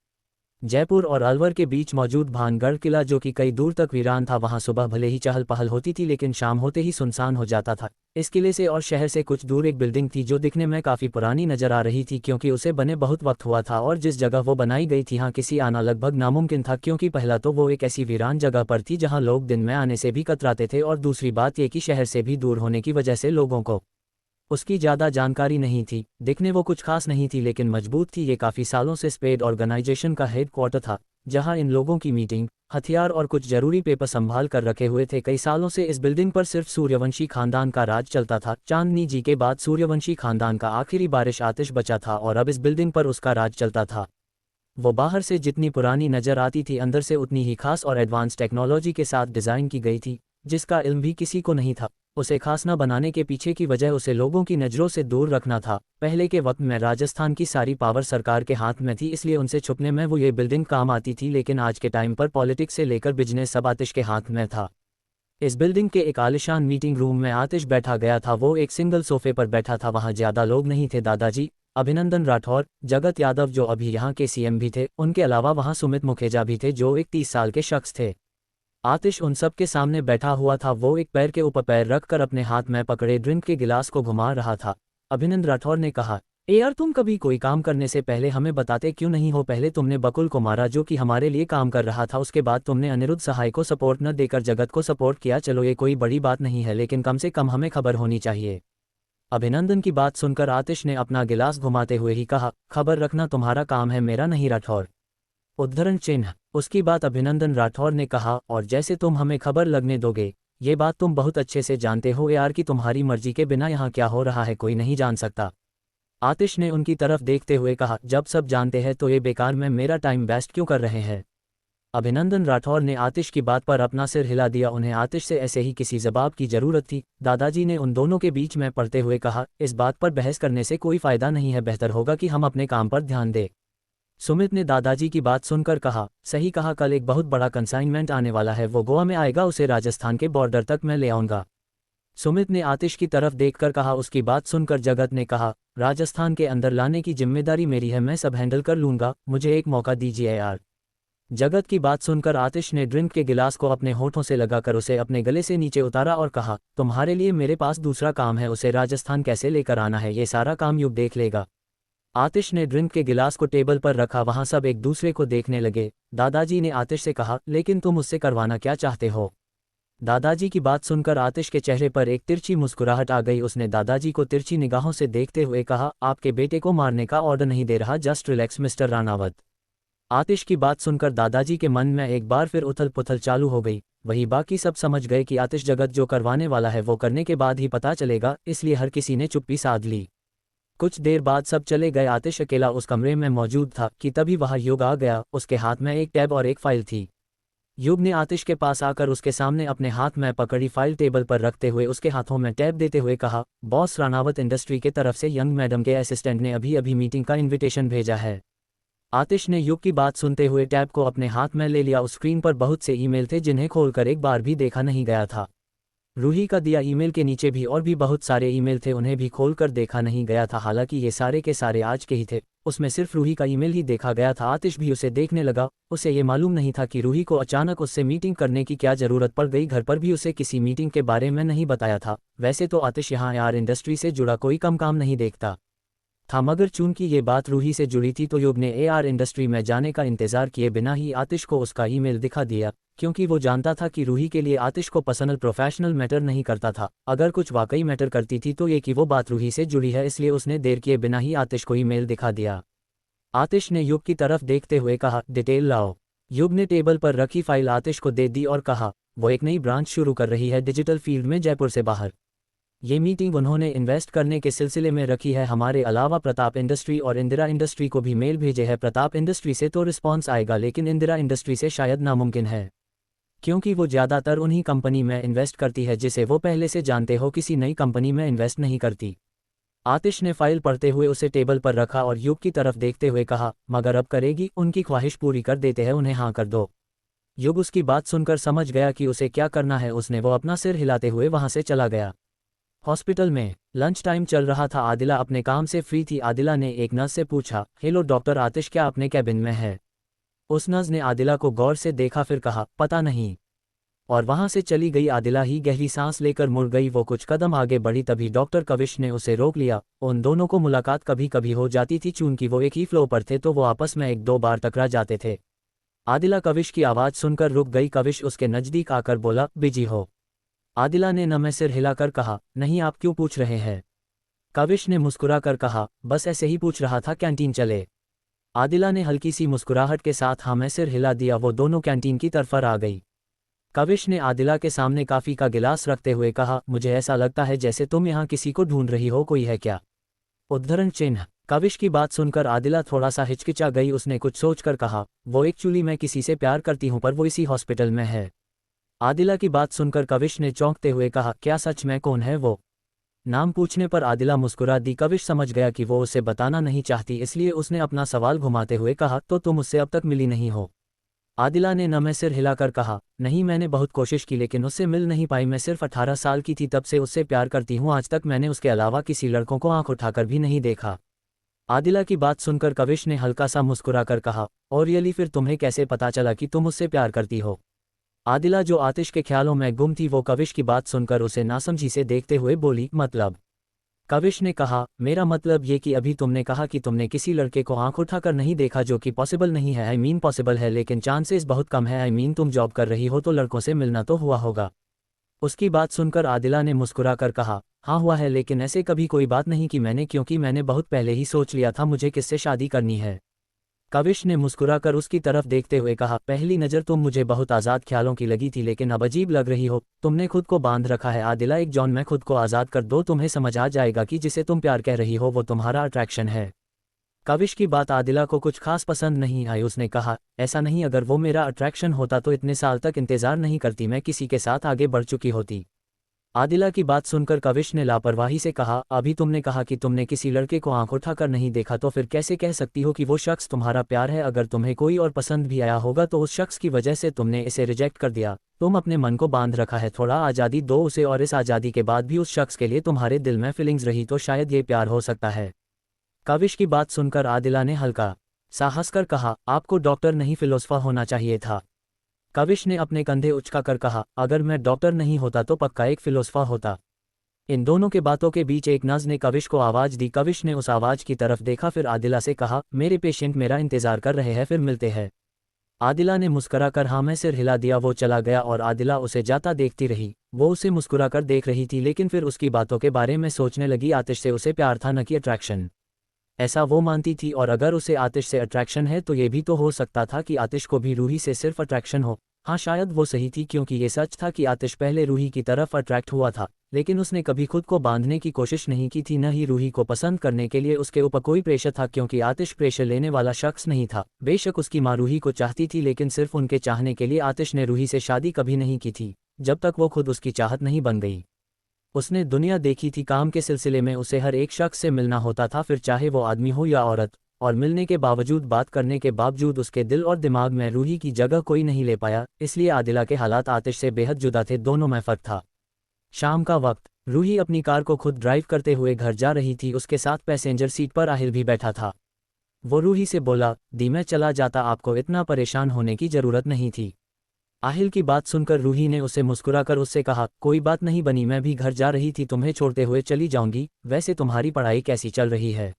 Speaker 2: जयपुर और अलवर के बीच मौजूद भानगढ़ किला, जो कि कई दूर तक वीरान था, वहां सुबह भले ही चहल पहल होती थी, लेकिन शाम होते ही सुनसान हो जाता था। इस किले से और शहर से कुछ दूर एक बिल्डिंग थी जो दिखने में काफ़ी पुरानी नजर आ रही थी, क्योंकि उसे बने बहुत वक्त हुआ था, और जिस जगह वो बनाई गई थी, यहाँ किसी आना लगभग नामुमकिन था, क्योंकि पहला तो वो एक ऐसी वीरान जगह पर थी जहाँ लोग दिन में आने से भी कतराते थे, और दूसरी बात ये कि शहर से भी दूर होने की वजह से लोगों को उसकी ज़्यादा जानकारी नहीं थी। दिखने वो कुछ खास नहीं थी, लेकिन मजबूत थी। ये काफ़ी सालों से स्पेड ऑर्गेनाइजेशन का हेडक्वार्टर था, जहां इन लोगों की मीटिंग, हथियार और कुछ जरूरी पेपर संभाल कर रखे हुए थे। कई सालों से इस बिल्डिंग पर सिर्फ सूर्यवंशी खानदान का राज चलता था। चांदनी जी के बाद सूर्यवंशी खानदान का आखिरी बारिश आतिश बचा था, और अब इस बिल्डिंग पर उसका राज चलता था। वो बाहर से जितनी पुरानी नजर आती थी, अंदर से उतनी ही खास और एडवांस टेक्नोलॉजी के साथ डिज़ाइन की गई थी, जिसका इल्म भी किसी को नहीं था। उसे खास न बनाने के पीछे की वजह उसे लोगों की नज़रों से दूर रखना था। पहले के वक्त में राजस्थान की सारी पावर सरकार के हाथ में थी, इसलिए उनसे छुपने में वो ये बिल्डिंग काम आती थी, लेकिन आज के टाइम पर पॉलिटिक्स से लेकर बिजनेस सब आतिश के हाथ में था। इस बिल्डिंग के एक आलिशान मीटिंग रूम में आतिश बैठा गया था। वो एक सिंगल सोफे पर बैठा था। वहाँ ज़्यादा लोग नहीं थे। दादाजी अभिनंदन राठौर, जगत यादव जो अभी यहाँ के सीएम भी थे, उनके अलावा वहाँ सुमित मुखेजा भी थे, जो एक 30 साल के शख्स थे। आतिश उन सब के सामने बैठा हुआ था। वो एक पैर के ऊपर पैर रखकर अपने हाथ में पकड़े ड्रिंक के गिलास को घुमा रहा था। अभिनंदन राठौर ने कहा, ए यार, तुम कभी कोई काम करने से पहले हमें बताते क्यों नहीं हो? पहले तुमने बकुल को मारा, जो कि हमारे लिए काम कर रहा था। उसके बाद तुमने अनिरुद्ध सहाय को सपोर्ट न देकर जगत को सपोर्ट किया। चलो, ये कोई बड़ी बात नहीं है, लेकिन कम से कम हमें खबर होनी चाहिए। अभिनंदन की बात सुनकर आतिश ने अपना गिलास घुमाते हुए ही कहा, खबर रखना तुम्हारा काम है, मेरा नहीं राठौर। उद्धरण चिन्ह। उसकी बात अभिनंदन राठौर ने कहा, और जैसे तुम हमें खबर लगने दोगे, ये बात तुम बहुत अच्छे से जानते हो यार कि तुम्हारी मर्जी के बिना यहाँ क्या हो रहा है कोई नहीं जान सकता। आतिश ने उनकी तरफ देखते हुए कहा, जब सब जानते हैं तो ये बेकार में मेरा टाइम वेस्ट क्यों कर रहे हैं। अभिनंदन राठौर ने आतिश की बात पर अपना सिर हिला दिया। उन्हें आतिश से ऐसे ही किसी जवाब की जरूरत थी। दादाजी ने उन दोनों के बीच में पड़ते हुए कहा, इस बात पर बहस करने से कोई फायदा नहीं है, बेहतर होगा कि हम अपने काम पर ध्यान दें। सुमित ने दादाजी की बात सुनकर कहा, सही कहा, कल एक बहुत बड़ा कंसाइनमेंट आने वाला है, वो गोवा में आएगा, उसे राजस्थान के बॉर्डर तक मैं ले आऊंगा। सुमित ने आतिश की तरफ देखकर कहा। उसकी बात सुनकर जगत ने कहा, राजस्थान के अंदर लाने की जिम्मेदारी मेरी है, मैं सब हैंडल कर लूंगा, मुझे एक मौका दीजिए यार। जगत की बात सुनकर आतिश ने ड्रिंक के गिलास को अपने होठों से लगाकर उसे अपने गले से नीचे उतारा और कहा, तुम्हारे लिए मेरे पास दूसरा काम है, उसे राजस्थान कैसे लेकर आना है ये सारा काम युग देख लेगा। आतिश ने ड्रिंक के गिलास को टेबल पर रखा। वहां सब एक दूसरे को देखने लगे। दादाजी ने आतिश से कहा, लेकिन तुम उससे करवाना क्या चाहते हो। दादाजी की बात सुनकर आतिश के चेहरे पर एक तिरछी मुस्कुराहट आ गई। उसने दादाजी को तिरछी निगाहों से देखते हुए कहा, आपके बेटे को मारने का ऑर्डर नहीं दे रहा, जस्ट रिलैक्स मिस्टर रानावत। आतिश की बात सुनकर दादाजी के मन में एक बार फिर उथल पुथल चालू हो गई। वही बाकी सब समझ गए कि आतिश जगत जो करवाने वाला है वो करने के बाद ही पता चलेगा, इसलिए हर किसी ने चुप्पी साध ली। कुछ देर बाद सब चले गए। आतिश अकेला उस कमरे में मौजूद था कि तभी वहां युग आ गया। उसके हाथ में एक टैब और एक फाइल थी। युग ने आतिश के पास आकर उसके सामने अपने हाथ में पकड़ी फाइल टेबल पर रखते हुए उसके हाथों में टैब देते हुए कहा, बॉस रानावत इंडस्ट्री के तरफ से यंग मैडम के असिस्टेंट ने अभी अभी मीटिंग का इन्विटेशन भेजा है। आतिश ने युग की बात सुनते हुए टैब को अपने हाथ में ले लिया। उस स्क्रीन पर बहुत से ईमेल थे जिन्हें खोलकर एक बार भी देखा नहीं गया था। रूही का दिया ईमेल के नीचे भी और भी बहुत सारे ईमेल थे, उन्हें भी खोलकर देखा नहीं गया था। हालांकि ये सारे के सारे आज के ही थे, उसमें सिर्फ रूही का ईमेल ही देखा गया था। आतिश भी उसे देखने लगा। उसे ये मालूम नहीं था कि रूही को अचानक उससे मीटिंग करने की क्या जरूरत पड़ गई। घर पर भी उसे किसी मीटिंग के बारे में नहीं बताया था। वैसे तो आतिश यहाँ यार इंडस्ट्री से जुड़ा कोई कम काम नहीं देखता था, मगर चूंकि ये बात रूही से जुड़ी थी तो युग ने एआर इंडस्ट्री में जाने का इंतजार किए बिना ही आतिश को उसका ईमेल दिखा दिया, क्योंकि वो जानता था कि रूही के लिए आतिश को पर्सनल प्रोफेशनल मैटर नहीं करता था। अगर कुछ वाकई मैटर करती थी तो ये कि वो बात रूही से जुड़ी है, इसलिए उसने देर किए बिना ही आतिश को ईमेल दिखा दिया। आतिश ने युग की तरफ देखते हुए कहा, डिटेल लाओ। युग ने टेबल पर रखी फाइल आतिश को दे दी और कहा, वो एक नई ब्रांच शुरू कर रही है डिजिटल फील्ड में जयपुर से बाहर। ये मीटिंग उन्होंने इन्वेस्ट करने के सिलसिले में रखी है। हमारे अलावा प्रताप इंडस्ट्री और इंदिरा इंडस्ट्री को भी मेल भेजे है। प्रताप इंडस्ट्री से तो रिस्पॉन्स आएगा, लेकिन इंदिरा इंडस्ट्री से शायद नामुमकिन है, क्योंकि वो ज़्यादातर उन्हीं कंपनी में इन्वेस्ट करती है जिसे वो पहले से जानते हो, किसी नई कंपनी में इन्वेस्ट नहीं करती। आतिश ने फाइल पढ़ते हुए उसे टेबल पर रखा और युग की तरफ देखते हुए कहा, मगर अब करेगी, उनकी ख्वाहिश पूरी कर देते हैं, उन्हें हाँ कर दो। युग उसकी बात सुनकर समझ गया कि उसे क्या करना है। उसने वो अपना सिर हिलाते हुए वहां से चला गया। हॉस्पिटल में लंच टाइम चल रहा था। आदिला अपने काम से फ्री थी। आदिला ने एक नर्स से पूछा, हेलो डॉक्टर, आतिश क्या अपने कैबिन में है। उस नर्स ने आदिला को गौर से देखा, फिर कहा, पता नहीं, और वहां से चली गई। आदिला ही गहरी सांस लेकर मुड़ गई। वो कुछ कदम आगे बढ़ी, तभी डॉक्टर कविश ने उसे रोक लिया। उन दोनों को मुलाकात कभी कभी हो जाती थी, चूंकि वो एक ही फ्लो पर थे तो वो आपस में एक दो बार टकरा जाते थे। आदिला कविश की आवाज़ सुनकर रुक गई। कविश उसके नज़दीक आकर बोला, बिजी हो। आदिला ने नमे सिर हिलाकर कहा, नहीं, आप क्यों पूछ रहे हैं। कविश ने मुस्कुराकर कहा, बस ऐसे ही पूछ रहा था, कैंटीन चले। आदिला ने हल्की सी मुस्कुराहट के साथ हाँ में सिर हिला दिया। वो दोनों कैंटीन की तरफ आ गई। कविश ने आदिला के सामने काफ़ी का गिलास रखते हुए कहा, मुझे ऐसा लगता है जैसे तुम यहाँ किसी को ढूंढ रही हो, कोई है क्या। उद्धरण चिन्ह। कविश की बात सुनकर आदिला थोड़ा सा हिचकिचा गई। उसने कुछ सोचकर कहा, वो एक्चुअली मैं किसी से प्यार करती हूँ, पर वो इसी हॉस्पिटल में है। आदिला की बात सुनकर कविश ने चौंकते हुए कहा, क्या सच में, कौन है वो। नाम पूछने पर आदिला मुस्कुरा दी। कविश समझ गया कि वो उसे बताना नहीं चाहती, इसलिए उसने अपना सवाल घुमाते हुए कहा, तो तुम उससे अब तक मिली नहीं हो। आदिला ने नमे सिर हिलाकर कहा, नहीं, मैंने बहुत कोशिश की लेकिन उससे मिल नहीं पाई। मैं सिर्फ 18 साल की थी तब से उससे प्यार करती हूँ। आज तक मैंने उसके अलावा किसी लड़कों को आंख उठाकर भी नहीं देखा। आदिला की बात सुनकर कविश ने हल्का सा मुस्कुराकर कहा, और रियली, फिर तुम्हें कैसे पता चला कि तुम उससे प्यार करती हो। आदिला जो आतिश के ख्यालों में गुम थी, वो कविश की बात सुनकर उसे नासमझी से देखते हुए बोली, मतलब। कविश ने कहा, मेरा मतलब ये कि अभी तुमने कहा कि तुमने किसी लड़के को आंख उठाकर नहीं देखा, जो कि पॉसिबल नहीं है। आई मीन पॉसिबल है, लेकिन चांसेस बहुत कम है। आई मीन तुम जॉब कर रही हो तो लड़कों से मिलना तो हुआ होगा। उसकी बात सुनकर आदिला ने मुस्कुराकर कहा, हाँ हुआ है, लेकिन ऐसे कभी कोई बात नहीं कि मैंने, क्योंकि मैंने बहुत पहले ही सोच लिया था मुझे किससे शादी करनी है। कविश ने मुस्कुराकर उसकी तरफ देखते हुए कहा, पहली नज़र तुम मुझे बहुत आज़ाद ख्यालों की लगी थी, लेकिन अब अजीब लग रही हो। तुमने खुद को बांध रखा है। आदिला, एक जॉन में खुद को आज़ाद कर दो, तुम्हें समझ आ जाएगा कि जिसे तुम प्यार कह रही हो वो तुम्हारा अट्रैक्शन है। कविश की बात आदिला को कुछ खास पसंद नहीं आई। उसने कहा, ऐसा नहीं, अगर वो मेरा अट्रैक्शन होता तो इतने साल तक इंतज़ार नहीं करती, मैं किसी के साथ आगे बढ़ चुकी होती। आदिला की बात सुनकर कविश ने लापरवाही से कहा, अभी तुमने कहा कि तुमने किसी लड़के को आंख उठाकर नहीं देखा, तो फिर कैसे कह सकती हो कि वो शख्स तुम्हारा प्यार है? अगर तुम्हें कोई और पसंद भी आया होगा तो उस शख्स की वजह से तुमने इसे रिजेक्ट कर दिया। तुम अपने मन को बांध रखा है, थोड़ा आज़ादी दो उसे, और इस आज़ादी के बाद भी उस शख्स के लिए तुम्हारे दिल में फीलिंग्स रही तो शायद ये प्यार हो सकता है। कविश की बात सुनकर आदिला ने हल्का सा हंसकर कहा, आपको डॉक्टर नहीं फिलोसफर होना चाहिए था। कविश ने अपने कंधे उचकाकर कहा, अगर मैं डॉक्टर नहीं होता तो पक्का एक फिलोसफर होता। इन दोनों के बातों के बीच एक नर्स ने कविश को आवाज़ दी। कविश ने उस आवाज़ की तरफ देखा, फिर आदिला से कहा, मेरे पेशेंट मेरा इंतज़ार कर रहे हैं, फिर मिलते हैं। आदिला ने मुस्कुराकर हाँ में सिर हिला दिया। वो चला गया और आदिला उसे जाता देखती रही। वो उसे मुस्कुराकर देख रही थी, लेकिन फिर उसकी बातों के बारे में सोचने लगी। आतिश से उसे प्यार था, न कि अट्रैक्शन, ऐसा वो मानती थी। और अगर उसे आतिश से अट्रैक्शन है तो ये भी तो हो सकता था कि आतिश को भी रूही से सिर्फ अट्रैक्शन हो। हाँ, शायद वो सही थी, क्योंकि ये सच था कि आतिश पहले रूही की तरफ अट्रैक्ट हुआ था, लेकिन उसने कभी खुद को बांधने की कोशिश नहीं की थी, न ही रूही को पसंद करने के लिए उसके ऊपर कोई प्रेशर था, क्योंकि आतिश प्रेशर लेने वाला शख्स नहीं था। बेशक उसकी माँ रूही को चाहती थी, लेकिन सिर्फ उनके चाहने के लिए आतिश ने रूही से शादी कभी नहीं की थी, जब तक वो खुद उसकी चाहत नहीं बन गई। उसने दुनिया देखी थी, काम के सिलसिले में उसे हर एक शख्स से मिलना होता था, फिर चाहे वो आदमी हो या औरत, और मिलने के बावजूद, बात करने के बावजूद उसके दिल और दिमाग में रूही की जगह कोई नहीं ले पाया। इसलिए आदिला के हालात आतिश से बेहद जुदा थे, दोनों में फ़र्क था। शाम का वक्त, रूही अपनी कार को खुद ड्राइव करते हुए घर जा रही थी। उसके साथ पैसेंजर सीट पर आहिल भी बैठा था। वो रूही से बोला, दी मैं चला जाता, आपको इतना परेशान होने की ज़रूरत नहीं थी। आहिल की बात सुनकर रूही ने उसे मुस्कुराकर उससे कहा, कोई बात नहीं बनी, मैं भी घर जा रही थी, तुम्हें छोड़ते हुए चली जाऊंगी। वैसे तुम्हारी पढ़ाई कैसी चल रही है?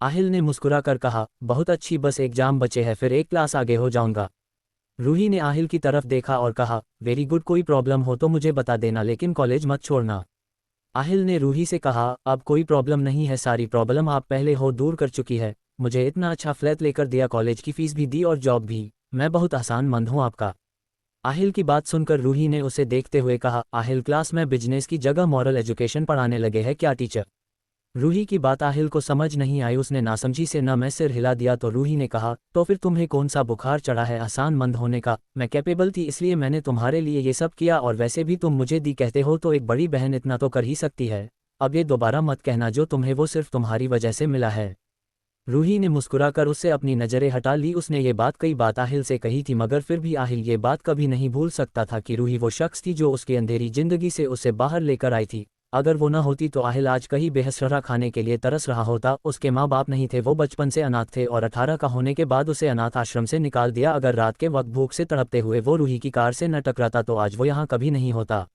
Speaker 2: आहिल ने मुस्कुराकर कहा, बहुत अच्छी, बस एग्जाम बचे हैं, फिर एक क्लास आगे हो जाऊंगा। रूही ने आहिल की तरफ देखा और कहा, वेरी गुड, कोई प्रॉब्लम हो तो मुझे बता देना, लेकिन कॉलेज मत छोड़ना। आहिल ने रूही से कहा, अब कोई प्रॉब्लम नहीं है, सारी प्रॉब्लम आप पहले हो दूर कर चुकी है। मुझे इतना अच्छा फ्लैट लेकर दिया, कॉलेज की फीस भी दी और जॉब भी, मैं बहुत आसान मंद हूँ आपका। आहिल की बात सुनकर रूही ने उसे देखते हुए कहा, आहिल, क्लास में बिजनेस की जगह मॉरल एजुकेशन पढ़ाने लगे हैं क्या टीचर? रूही की बात आहिल को समझ नहीं आई। उसने नासमझी से न में सिर हिला दिया। तो रूही ने कहा, तो फिर तुम्हें कौन सा बुखार चढ़ा है आसान मंद होने का? मैं कैपेबल थी, इसलिए मैंने तुम्हारे लिए ये सब किया, और वैसे भी तुम मुझे दी कहते हो तो एक बड़ी बहन इतना तो कर ही सकती है। अब ये दोबारा मत कहना, जो तुम्हें वो सिर्फ तुम्हारी वजह से मिला है। रूही ने मुस्कुराकर उससे अपनी नज़रें हटा ली। उसने ये बात कई बात आहिल से कही थी, मगर फिर भी आहिल ये बात कभी नहीं भूल सकता था कि रूही वो शख्स थी जो उसकी अंधेरी जिंदगी से उसे बाहर लेकर आई थी। अगर वो न होती तो आहिल आज कहीं बेहसरा खाने के लिए तरस रहा होता। उसके माँ बाप नहीं थे, वो बचपन से अनाथ थे, और 18 का होने के बाद उसे अनाथ आश्रम से निकाल दिया। अगर रात के वक्त भूख से तड़पते हुए वो रूही की कार से न टकराता तो आज वो यहाँ कभी नहीं होता।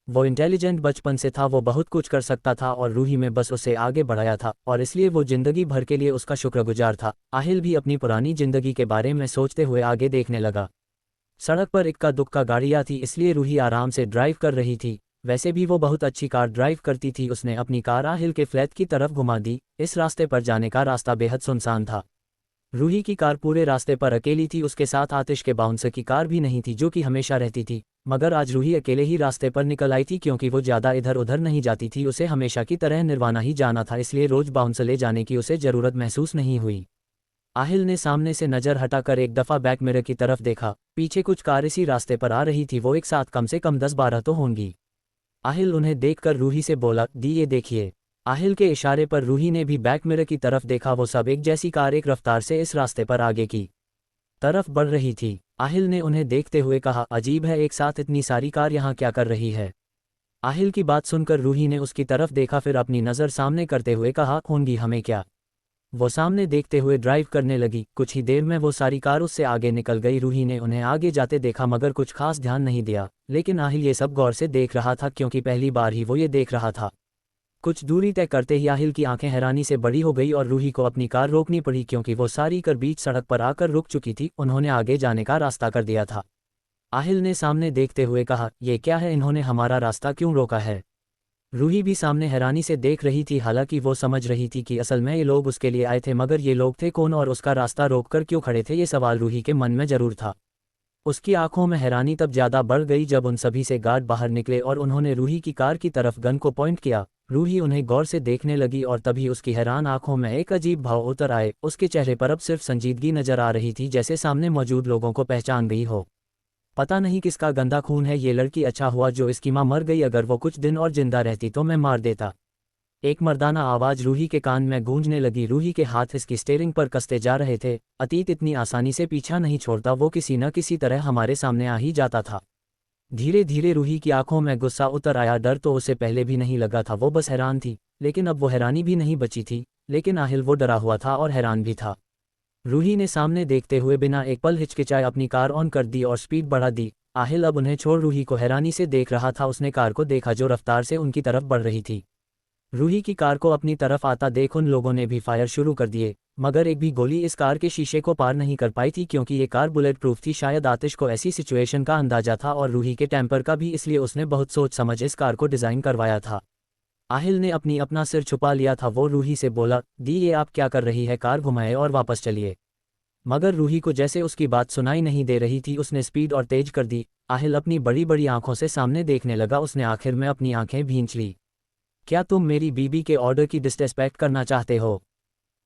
Speaker 2: वो इंटेलिजेंट बचपन से था, वो बहुत कुछ कर सकता था, और रूही में बस उसे आगे बढ़ाया था, और इसलिए वो जिंदगी भर के लिए उसका शुक्रगुजार था। आहिल भी अपनी पुरानी जिंदगी के बारे में सोचते हुए आगे देखने लगा। सड़क पर इक्का दुक्का गाड़ियाँ थी, इसलिए रूही आराम से ड्राइव कर रही थी। वैसे भी वो बहुत अच्छी कार ड्राइव करती थी। उसने अपनी कार आहिल के फ्लैट की तरफ घुमा दी। इस रास्ते पर जाने का रास्ता बेहद सुनसान था। रूही की कार पूरे रास्ते पर अकेली थी। उसके साथ आतिश के बाउंसर की कार भी नहीं थी, जो कि हमेशा रहती थी, मगर आज रूही अकेले ही रास्ते पर निकल आई थी, क्योंकि वो ज़्यादा इधर उधर नहीं जाती थी। उसे हमेशा की तरह निर्वाणा ही जाना था, इसलिए रोज़ बाउंसर ले जाने की उसे ज़रूरत महसूस नहीं हुई। आहिल ने सामने से नज़र हटाकर एक दफ़ा बैक मिरर की तरफ देखा। पीछे कुछ कार इसी रास्ते पर आ रही थी, वो एक साथ कम से कम 10-12 तो होंगी। आहिल उन्हें देखकर रूही से बोला, दी ये देखिए। आहिल के इशारे पर रूही ने भी बैक मिरर की तरफ देखा। वो सब एक जैसी कार एक रफ्तार से इस रास्ते पर आगे की तरफ बढ़ रही थी। आहिल ने उन्हें देखते हुए कहा, अजीब है, एक साथ इतनी सारी कार यहाँ क्या कर रही है? आहिल की बात सुनकर रूही ने उसकी तरफ देखा, फिर अपनी नज़र सामने करते हुए कहा, होंगी, हमें क्या? वो सामने देखते हुए ड्राइव करने लगी। कुछ ही देर में वो सारी कार उससे आगे निकल गई। रूही ने उन्हें आगे जाते देखा, मगर कुछ खास ध्यान नहीं दिया, लेकिन आहिल ये सब गौर से देख रहा था, क्योंकि पहली बार ही वो ये देख रहा था। कुछ दूरी तय करते ही आहिल की आंखें हैरानी से बड़ी हो गई और रूही को अपनी कार रोकनी पड़ी, क्योंकि वो सारी कार बीच सड़क पर आकर रुक चुकी थी। उन्होंने आगे जाने का रास्ता कर दिया था। आहिल ने सामने देखते हुए कहा, ये क्या है, इन्होंने हमारा रास्ता क्यों रोका है? रूही भी सामने हैरानी से देख रही थी, हालांकि वो समझ रही थी कि असल में ये लोग उसके लिए आए थे, मगर ये लोग थे कौन और उसका रास्ता रोककर क्यों खड़े थे, ये सवाल रूही के मन में जरूर था। उसकी आंखों में हैरानी तब ज्यादा बढ़ गई जब उन सभी से गार्ड बाहर निकले और उन्होंने रूही की कार की तरफ गन को पॉइंट किया। रूही उन्हें गौर से देखने लगी और तभी उसकी हैरान आंखों में एक अजीब भाव उतर आए। उसके चेहरे पर अब सिर्फ संजीदगी नजर आ रही थी, जैसे सामने मौजूद लोगों को पहचान गई हो। पता नहीं किसका गंदा खून है ये लड़की, अच्छा हुआ जो इसकी माँ मर गई, अगर वो कुछ दिन और जिंदा रहती तो मैं मार देता। एक मर्दाना आवाज रूही के कान में गूंजने लगी। रूही के हाथ इसकी स्टीयरिंग पर कसते जा रहे थे। अतीत इतनी आसानी से पीछा नहीं छोड़ता, वो किसी न किसी तरह हमारे सामने आ ही जाता था। धीरे धीरे रूही की आंखों में गुस्सा उतर आया। डर तो उसे पहले भी नहीं लगा था, वो बस हैरान थी, लेकिन अब वो हैरानी भी नहीं बची थी। लेकिन आहिल वो डरा हुआ था और हैरान भी था। रूही ने सामने देखते हुए बिना एक पल हिचकिचाए अपनी कार ऑन कर दी और स्पीड बढ़ा दी। आहिल अब उन्हें छोड़ रूही को हैरानी से देख रहा था। उसने कार को देखा जो रफ्तार से उनकी तरफ बढ़ रही थी। रूही की कार को अपनी तरफ आता देख उन लोगों ने भी फायर शुरू कर दिए, मगर एक भी गोली इस कार के शीशे को पार नहीं कर पाई थी, क्योंकि ये कार बुलेट प्रूफ थी। शायद आतिश को ऐसी सिचुएशन का अंदाजा था और रूही के टेम्पर का भी, इसलिए उसने बहुत सोच समझ इस कार को डिज़ाइन करवाया था। आहिल ने अपना सिर छुपा लिया था। वो रूही से बोला, दी ये आप क्या कर रही है, कार घुमाए और वापस चलिए। मगर रूही को जैसे उसकी बात सुनाई नहीं दे रही थी, उसने स्पीड और तेज कर दी। आहिल अपनी बड़ी बड़ी आंखों से सामने देखने लगा। उसने आखिर में अपनी आंखें भींच ली। क्या तुम मेरी बीबी के ऑर्डर की डिसरिस्पेक्ट करना चाहते हो?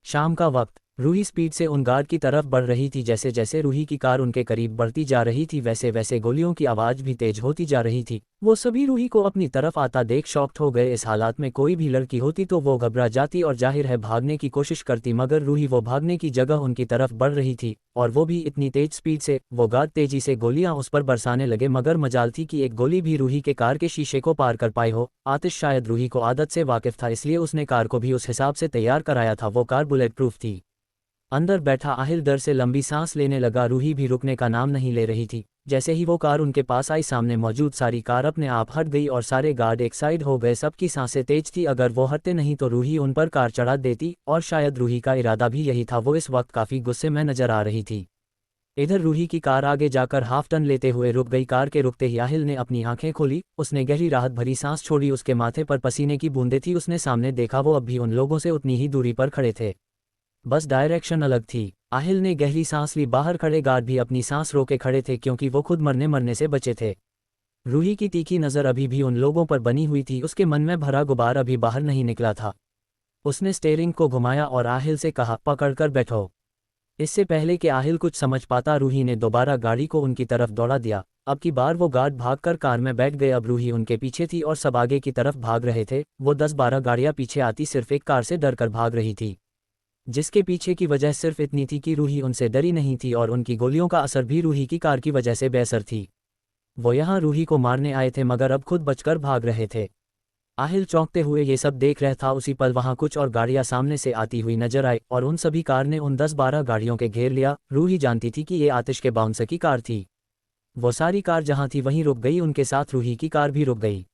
Speaker 2: शाम का वक्त। रूही स्पीड से उन गार्ड की तरफ बढ़ रही थी। जैसे जैसे रूही की कार उनके करीब बढ़ती जा रही थी, वैसे वैसे गोलियों की आवाज़ भी तेज होती जा रही थी। वो सभी रूही को अपनी तरफ आता देख शॉक्ड हो गए। इस हालात में कोई भी लड़की होती तो वो घबरा जाती और जाहिर है भागने की कोशिश करती, मगर रूही वो भागने की जगह उनकी तरफ बढ़ रही थी, और वो भी इतनी तेज स्पीड से। वो गार्ड तेजी से गोलियां उस पर बरसाने लगे, मगर मजाल थी कि एक गोली भी रूही के कार के शीशे को पार कर पाई हो। आतिश शायद रूही को आदत से वाकिफ था, इसलिए उसने कार को भी उस हिसाब से तैयार कराया था। वो कार बुलेट प्रूफ थी। अंदर बैठा आहिल डर से लंबी सांस लेने लगा। रूही भी रुकने का नाम नहीं ले रही थी। जैसे ही वो कार उनके पास आई, सामने मौजूद सारी कार अपने आप हट गई और सारे गार्ड एक साइड हो गए। सबकी सांसें तेज थी, अगर वो हटते नहीं तो रूही उन पर कार चढ़ा देती, और शायद रूही का इरादा भी यही था। वो इस वक्त काफ़ी गुस्से में नजर आ रही थी। इधर रूही की कार आगे जाकर हाफ टर्न लेते हुए रुक गई। कार के रुकते ही आहिल ने अपनी आंखें खोली। उसने गहरी राहत भरी सांस छोड़ी। उसके माथे पर पसीने की बूंदें थी। उसने सामने देखा, वो अब भी उन लोगों से उतनी ही दूरी पर खड़े थे, बस डायरेक्शन अलग थी। आहिल ने गहरी सांस ली। बाहर खड़े गार्ड भी अपनी सांस रोके खड़े थे, क्योंकि वो खुद मरने से बचे थे। रूही की तीखी नज़र अभी भी उन लोगों पर बनी हुई थी। उसके मन में भरा गुबार अभी बाहर नहीं निकला था। उसने स्टीयरिंग को घुमाया और आहिल से कहा, पकड़कर बैठो। इससे पहले कि आहिल कुछ समझ पाता, रूही ने दोबारा गाड़ी को उनकी तरफ दौड़ा दिया। अब की बार वो गार्ड भागकर कार में बैठ गए। अब रूही उनके पीछे थी और सब आगे की तरफ भाग रहे थे। वो 10-12 गाड़ियां पीछे आती सिर्फ एक कार से डर कर भाग रही थी, जिसके पीछे की वजह सिर्फ इतनी थी कि रूही उनसे डरी नहीं थी, और उनकी गोलियों का असर भी रूही की कार की वजह से बेअसर थी। वो यहाँ रूही को मारने आए थे, मगर अब खुद बचकर भाग रहे थे। आहिल चौंकते हुए ये सब देख रहा था। उसी पल वहाँ कुछ और गाड़ियां सामने से आती हुई नजर आई, और उन सभी कार ने उन 10-12 गाड़ियों के घेर लिया। रूही जानती थी कि ये आतिश के बाउंसर की कार थी। वो सारी कार जहाँ थी वहीं रुक गई, उनके साथ रूही की कार भी रुक गई।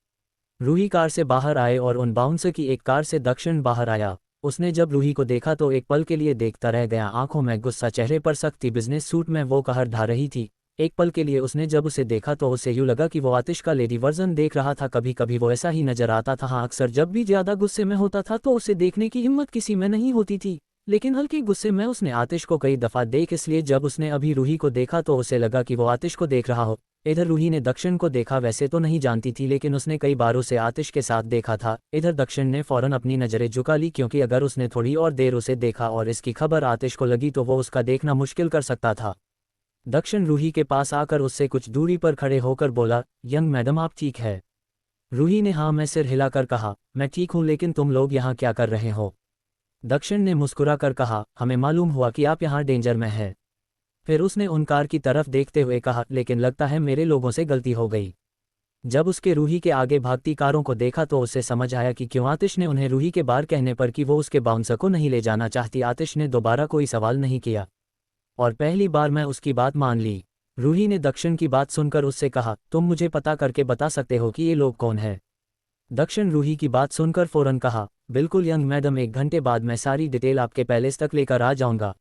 Speaker 2: रूही कार से बाहर आए और उन बाउंसर की एक कार से दक्षिण बाहर आया। उसने जब रूही को देखा तो एक पल के लिए देखता रह गया, आंखों में गुस्सा, चेहरे पर सख्ती। बिजनेस सूट में वो कहर ढा रही थी। एक पल के लिए उसने जब उसे देखा तो उसे यूँ लगा कि वो आतिश का लेडी वर्जन देख रहा था। कभी कभी वो ऐसा ही नजर आता था। हाँ, अक्सर जब भी ज्यादा गुस्से में होता था तो उसे देखने की हिम्मत किसी में नहीं होती थी, लेकिन हल्के गुस्से में उसने आतिश को कई दफा देख, इसलिए जब उसने अभी रूही को देखा तो उसे लगा कि वो आतिश को देख रहा हो। इधर रूही ने दक्षिण को देखा। वैसे तो नहीं जानती थी, लेकिन उसने कई बार उसे आतिश के साथ देखा था। इधर दक्षिण ने फौरन अपनी नज़रें झुका ली, क्योंकि अगर उसने थोड़ी और देर उसे देखा और इसकी खबर आतिश को लगी तो वो उसका देखना मुश्किल कर सकता था। दक्षिण रूही के पास आकर उससे कुछ दूरी पर खड़े होकर बोला, यंग मैडम आप ठीक है? रूही ने हाँ में सिर हिलाकर कहा, मैं ठीक हूँ, लेकिन तुम लोग यहाँ क्या कर रहे हो? दक्षिण ने मुस्कुराकर कहा, हमें मालूम हुआ कि आप यहाँ डेंजर में हैं। फिर उसने उन कार की तरफ देखते हुए कहा, लेकिन लगता है मेरे लोगों से गलती हो गई। जब उसके रूही के आगे भागती कारों को देखा तो उसे समझ आया कि क्यों आतिश ने उन्हें रूही के बाहर कहने पर कि वो उसके बाउंसर को नहीं ले जाना चाहती। आतिश ने दोबारा कोई सवाल नहीं किया, और पहली बार मैं उसकी बात मान ली। रूही ने दक्षिण की बात सुनकर उससे कहा, तुम मुझे पता करके बता सकते हो कि ये लोग कौन हैं? दक्षिण रूही की बात सुनकर फौरन कहा, बिल्कुल यंग मैडम, 1 घंटे बाद मैं सारी डिटेल आपके पैलेस तक लेकर आ जाऊंगा।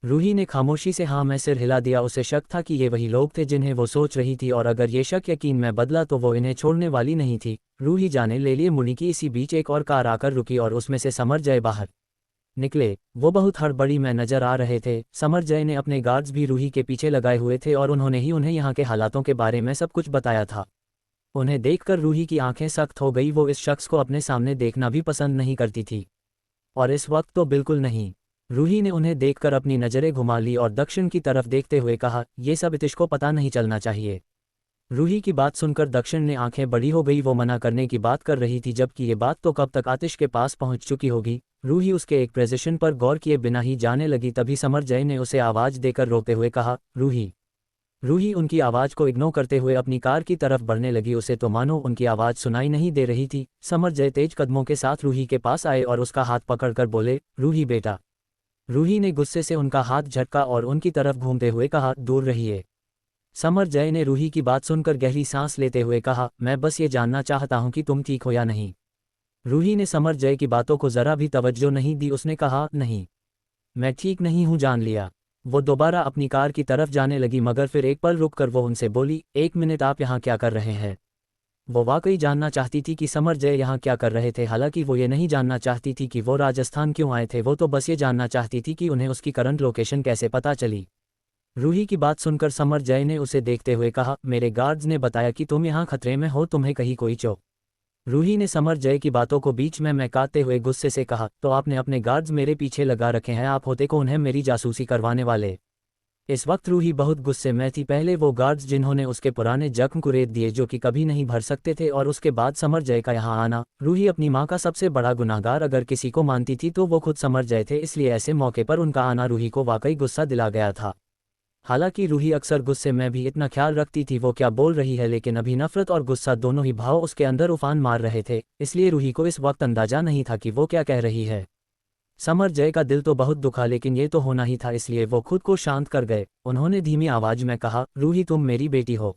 Speaker 2: रूही ने खामोशी से हाँ में सिर हिला दिया। उसे शक था कि ये वही लोग थे जिन्हें वो सोच रही थी, और अगर ये शक यकीन में बदला तो वो इन्हें छोड़ने वाली नहीं थी। रूही जाने ले लिए मुनि की इसी बीच एक और कार आकर रुकी और उसमें से समरजय बाहर निकले। वो बहुत हड़बड़ी में नजर आ रहे थे। समरजय ने अपने गार्ड्स भी रूही के पीछे लगाए हुए थे और उन्होंने ही उन्हें यहाँ के हालातों के बारे में सब कुछ बताया था। उन्हें देखकर रूही की आंखें सख्त हो गई। वो इस शख्स को अपने सामने देखना भी पसंद नहीं करती थी, और इस वक्त तो बिल्कुल नहीं। रूही ने उन्हें देखकर अपनी नज़रें घुमा ली और दक्षिण की तरफ देखते हुए कहा, ये सब इतिश को पता नहीं चलना चाहिए। रूही की बात सुनकर दक्षिण ने आंखें बड़ी हो गई। वो मना करने की बात कर रही थी, जबकि ये बात तो कब तक आतिश के पास पहुंच चुकी होगी। रूही उसके एक प्रेजेंटेशन पर गौर किए बिना ही जाने लगी। तभी समरजय ने उसे आवाज़ देकर रोकते हुए कहा, रूही। रूही उनकी आवाज़ को इग्नोर करते हुए अपनी कार की तरफ बढ़ने लगी। उसे तो मानो उनकी आवाज़ सुनाई नहीं दे रही थी। समरजय तेज कदमों के साथ रूही के पास आए और उसका हाथ पकड़कर बोले, रूही बेटा। रूही ने गुस्से से उनका हाथ झटका और उनकी तरफ घूमते हुए कहा, दूर रहिए। समरजय ने रूही की बात सुनकर गहरी सांस लेते हुए कहा, मैं बस ये जानना चाहता हूं कि तुम ठीक हो या नहीं। रूही ने समरजय की बातों को जरा भी तवज्जो नहीं दी। उसने कहा, नहीं, मैं ठीक नहीं हूं, जान लिया। वो दोबारा अपनी कार की तरफ जाने लगी, मगर फिर एक पल रुककर वो उनसे बोली, एक मिनट, आप यहाँ क्या कर रहे हैं? वो वाकई जानना चाहती थी कि समरजय यहाँ क्या कर रहे थे। हालांकि वो ये नहीं जानना चाहती थी कि वो राजस्थान क्यों आए थे। वो तो बस ये जानना चाहती थी कि उन्हें उसकी करंट लोकेशन कैसे पता चली। रूही की बात सुनकर समरजय ने उसे देखते हुए कहा, मेरे गार्ड्स ने बताया कि तुम यहाँ खतरे में हो, तुम्हें कहीं कोई चो। रूही ने समरजय की बातों को बीच में महकाते हुए गुस्से से कहा, तो आपने अपने गार्ड्स मेरे पीछे लगा रखे हैं, आप होते को उन्हें मेरी जासूसी करवाने वाले। इस वक्त रूही बहुत गुस्से में थी। पहले वो गार्ड्स जिन्होंने उसके पुराने जख्म कुरेद दिए जो कि कभी नहीं भर सकते थे, और उसके बाद समरजय का यहाँ आना। रूही अपनी माँ का सबसे बड़ा गुनाहगार अगर किसी को मानती थी तो वो खुद समरजय थे, इसलिए ऐसे मौके पर उनका आना रूही को वाकई गुस्सा दिला गया था। हालांकि रूही अक्सर गुस्से में भी इतना ख्याल रखती थी वो क्या बोल रही है, लेकिन अभी नफरत और गुस्सा दोनों ही भाव उसके अंदर उफान मार रहे थे, इसलिए रूही को इस वक्त अंदाजा नहीं था कि वो क्या कह रही है। समरजय का दिल तो बहुत दुखा, लेकिन ये तो होना ही था, इसलिए वो खुद को शांत कर गए। उन्होंने धीमी आवाज में कहा, रूही तुम मेरी बेटी हो।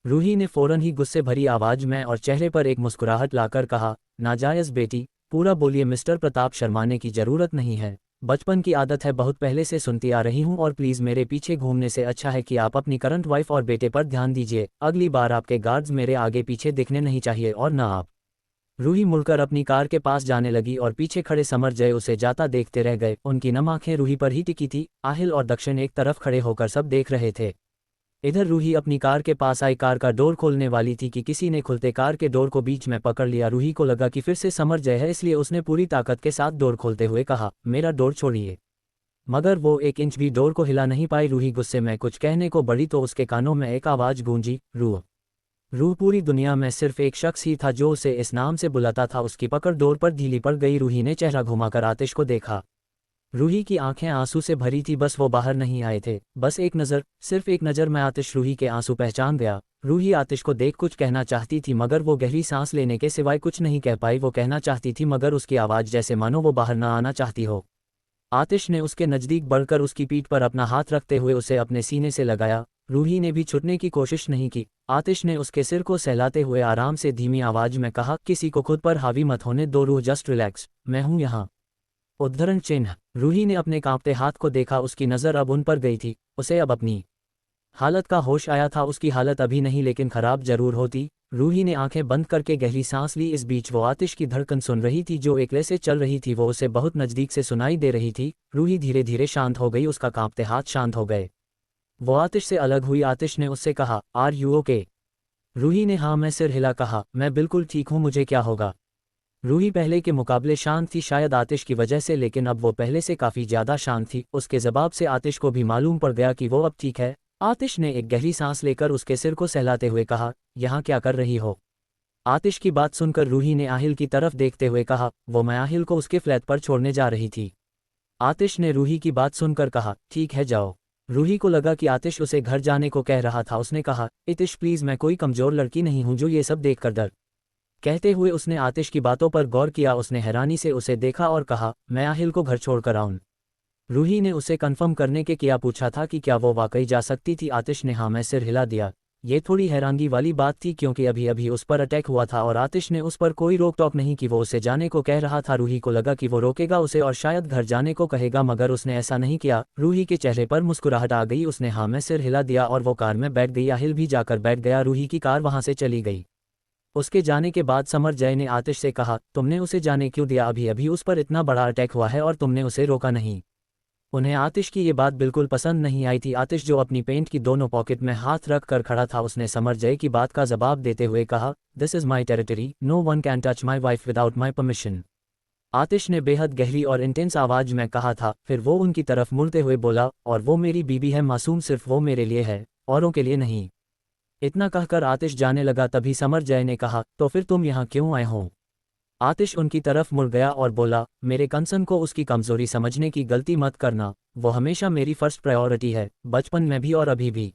Speaker 2: रूही ने फौरन ही गुस्से भरी आवाज में और चेहरे पर एक मुस्कुराहट लाकर कहा, नाजायज बेटी? पूरा बोलिए मिस्टर प्रताप, शर्माने की जरूरत नहीं है। बचपन की आदत है, बहुत पहले से सुनती आ रही हूँ, और प्लीज मेरे पीछे घूमने से अच्छा है कि आप अपनी करंट वाइफ और बेटे पर ध्यान दीजिए। अगली बार आपके गार्ड्स मेरे आगे पीछे दिखने नहीं चाहिए, और न आप। रूही मुड़कर अपनी कार के पास जाने लगी और पीछे खड़े समरजय उसे जाता देखते रह गए। उनकी नम आंखें रूही पर ही टिकी थी। आहिल और दक्षिण एक तरफ खड़े होकर सब देख रहे थे। इधर रूही अपनी कार के पास आई, कार का डोर खोलने वाली थी कि किसी ने खुलते कार के डोर को बीच में पकड़ लिया। रूही को लगा कि फिर से समरजय है, इसलिए उसने पूरी ताकत के साथ डोर खोलते हुए कहा, मेरा डोर छोड़िए। मगर वो एक इंच भी डोर को हिला नहीं पाई। रूही गुस्से में कुछ कहने को बढ़ी तो उसके कानों में एक आवाज गूंजी, रूह। रूह। पूरी दुनिया में सिर्फ एक शख्स ही था जो उसे इस नाम से बुलाता था। उसकी पकड़ डोर पर ढीली पड़ गई। रूही ने चेहरा घुमाकर आतिश को देखा। रूही की आंखें आंसू से भरी थी। बस वो बाहर नहीं आए थे, बस एक नज़र, सिर्फ एक नज़र में आतिश रूही के आंसू पहचान गया। रूही आतिश को देख कुछ कहना चाहती थी, मगर वो गहरी सांस लेने के सिवाय कुछ नहीं कह पाई। वो कहना चाहती थी, मगर उसकी आवाज़ जैसे मानो वो बाहर न आना चाहती हो। आतिश ने उसके नज़दीक बढ़कर उसकी पीठ पर अपना हाथ रखते हुए उसे अपने सीने से लगाया। रूही ने भी छुटने की कोशिश नहीं की। आतिश ने उसके सिर को सहलाते हुए आराम से धीमी आवाज में कहा, किसी को खुद पर हावी मत होने दो रूह, जस्ट रिलैक्स, मैं हूं यहाँ। उद्धरण चिन्ह। रूही ने अपने कांपते हाथ को देखा। उसकी नज़र अब उन पर गई थी। उसे अब अपनी हालत का होश आया था। उसकी हालत अभी नहीं, लेकिन खराब जरूर होती। रूही ने आंखें बंद करके गहरी सांस ली। इस बीच वो आतिश की धड़कन सुन रही थी जो एकले से चल रही थी। वो उसे बहुत नज़दीक से सुनाई दे रही थी। रूही धीरे धीरे शांत हो गई। उसका कांपते हाथ शांत हो गए। वो आतिश से अलग हुई। आतिश ने उससे कहा, आर यू ओके? रूही ने हाँ में सिर हिला कहा, मैं बिल्कुल ठीक हूँ, मुझे क्या होगा? रूही पहले के मुकाबले शांत थी, शायद आतिश की वजह से, लेकिन अब वो पहले से काफ़ी ज़्यादा शांत थी। उसके जवाब से आतिश को भी मालूम पड़ गया कि वो अब ठीक है। आतिश ने एक गहरी सांस लेकर उसके सिर को सहलाते हुए कहा, यहाँ क्या कर रही हो? आतिश की बात सुनकर रूही ने आहिल की तरफ देखते हुए कहा, वो मैं आहिल को उसके फ्लैट पर छोड़ने जा रही थी। आतिश ने रूही की बात सुनकर कहा, ठीक है जाओ। रूही को लगा कि आतिश उसे घर जाने को कह रहा था। उसने कहा, इतिश प्लीज़, मैं कोई कमज़ोर लड़की नहीं हूँ जो ये सब देखकर डर। कहते हुए उसने आतिश की बातों पर गौर किया। उसने हैरानी से उसे देखा और कहा, मैं आहिल को घर छोड़कर आऊं? रूही ने उसे कंफर्म करने के किया पूछा था कि क्या वो वाकई जा सकती थी। आतिश ने हाँ में सिर हिला दिया। ये थोड़ी हैरानगी वाली बात थी क्योंकि अभी अभी उस पर अटैक हुआ था और आतिश ने उस पर कोई रोक टोक नहीं की। वो उसे जाने को कह रहा था। रूही को लगा कि वो रोकेगा उसे और शायद घर जाने को कहेगा, मगर उसने ऐसा नहीं किया। रूही के चेहरे पर मुस्कुराहट आ गई। उसने हाँ में सिर हिला दिया और वो कार में बैठ गई। आहिल भी जाकर बैठ गया। रूही की कार वहां से चली गई। उसके जाने के बाद समर जय ने आतिश से कहा, तुमने उसे जाने क्यों दिया? अभी अभी उस पर इतना बड़ा अटैक हुआ है और तुमने उसे रोका नहीं। उन्हें आतिश की ये बात बिल्कुल पसंद नहीं आई थी। आतिश जो अपनी पेंट की दोनों पॉकेट में हाथ रख कर खड़ा था, उसने समर जय की बात का जवाब देते हुए कहा, this is my territory, no one can touch my wife without my permission. Aatish ने बेहद गहरी और इंटेंस आवाज में कहा था। फिर वो उनकी तरफ मुड़ते हुए बोला, और वो मेरी बीबी है मासूम, सिर्फ वो मेरे लिए है, औरों के लिए नहीं। इतना कहकर आतिश जाने लगा। तभी समर जय ने कहा, तो फिर तुम यहाँ क्यों आए हो? आतिश उनकी तरफ मुड़ गया और बोला, मेरे कंसर्न को उसकी कमजोरी समझने की गलती मत करना। वो हमेशा मेरी फर्स्ट प्रायोरिटी है, बचपन में भी और अभी भी।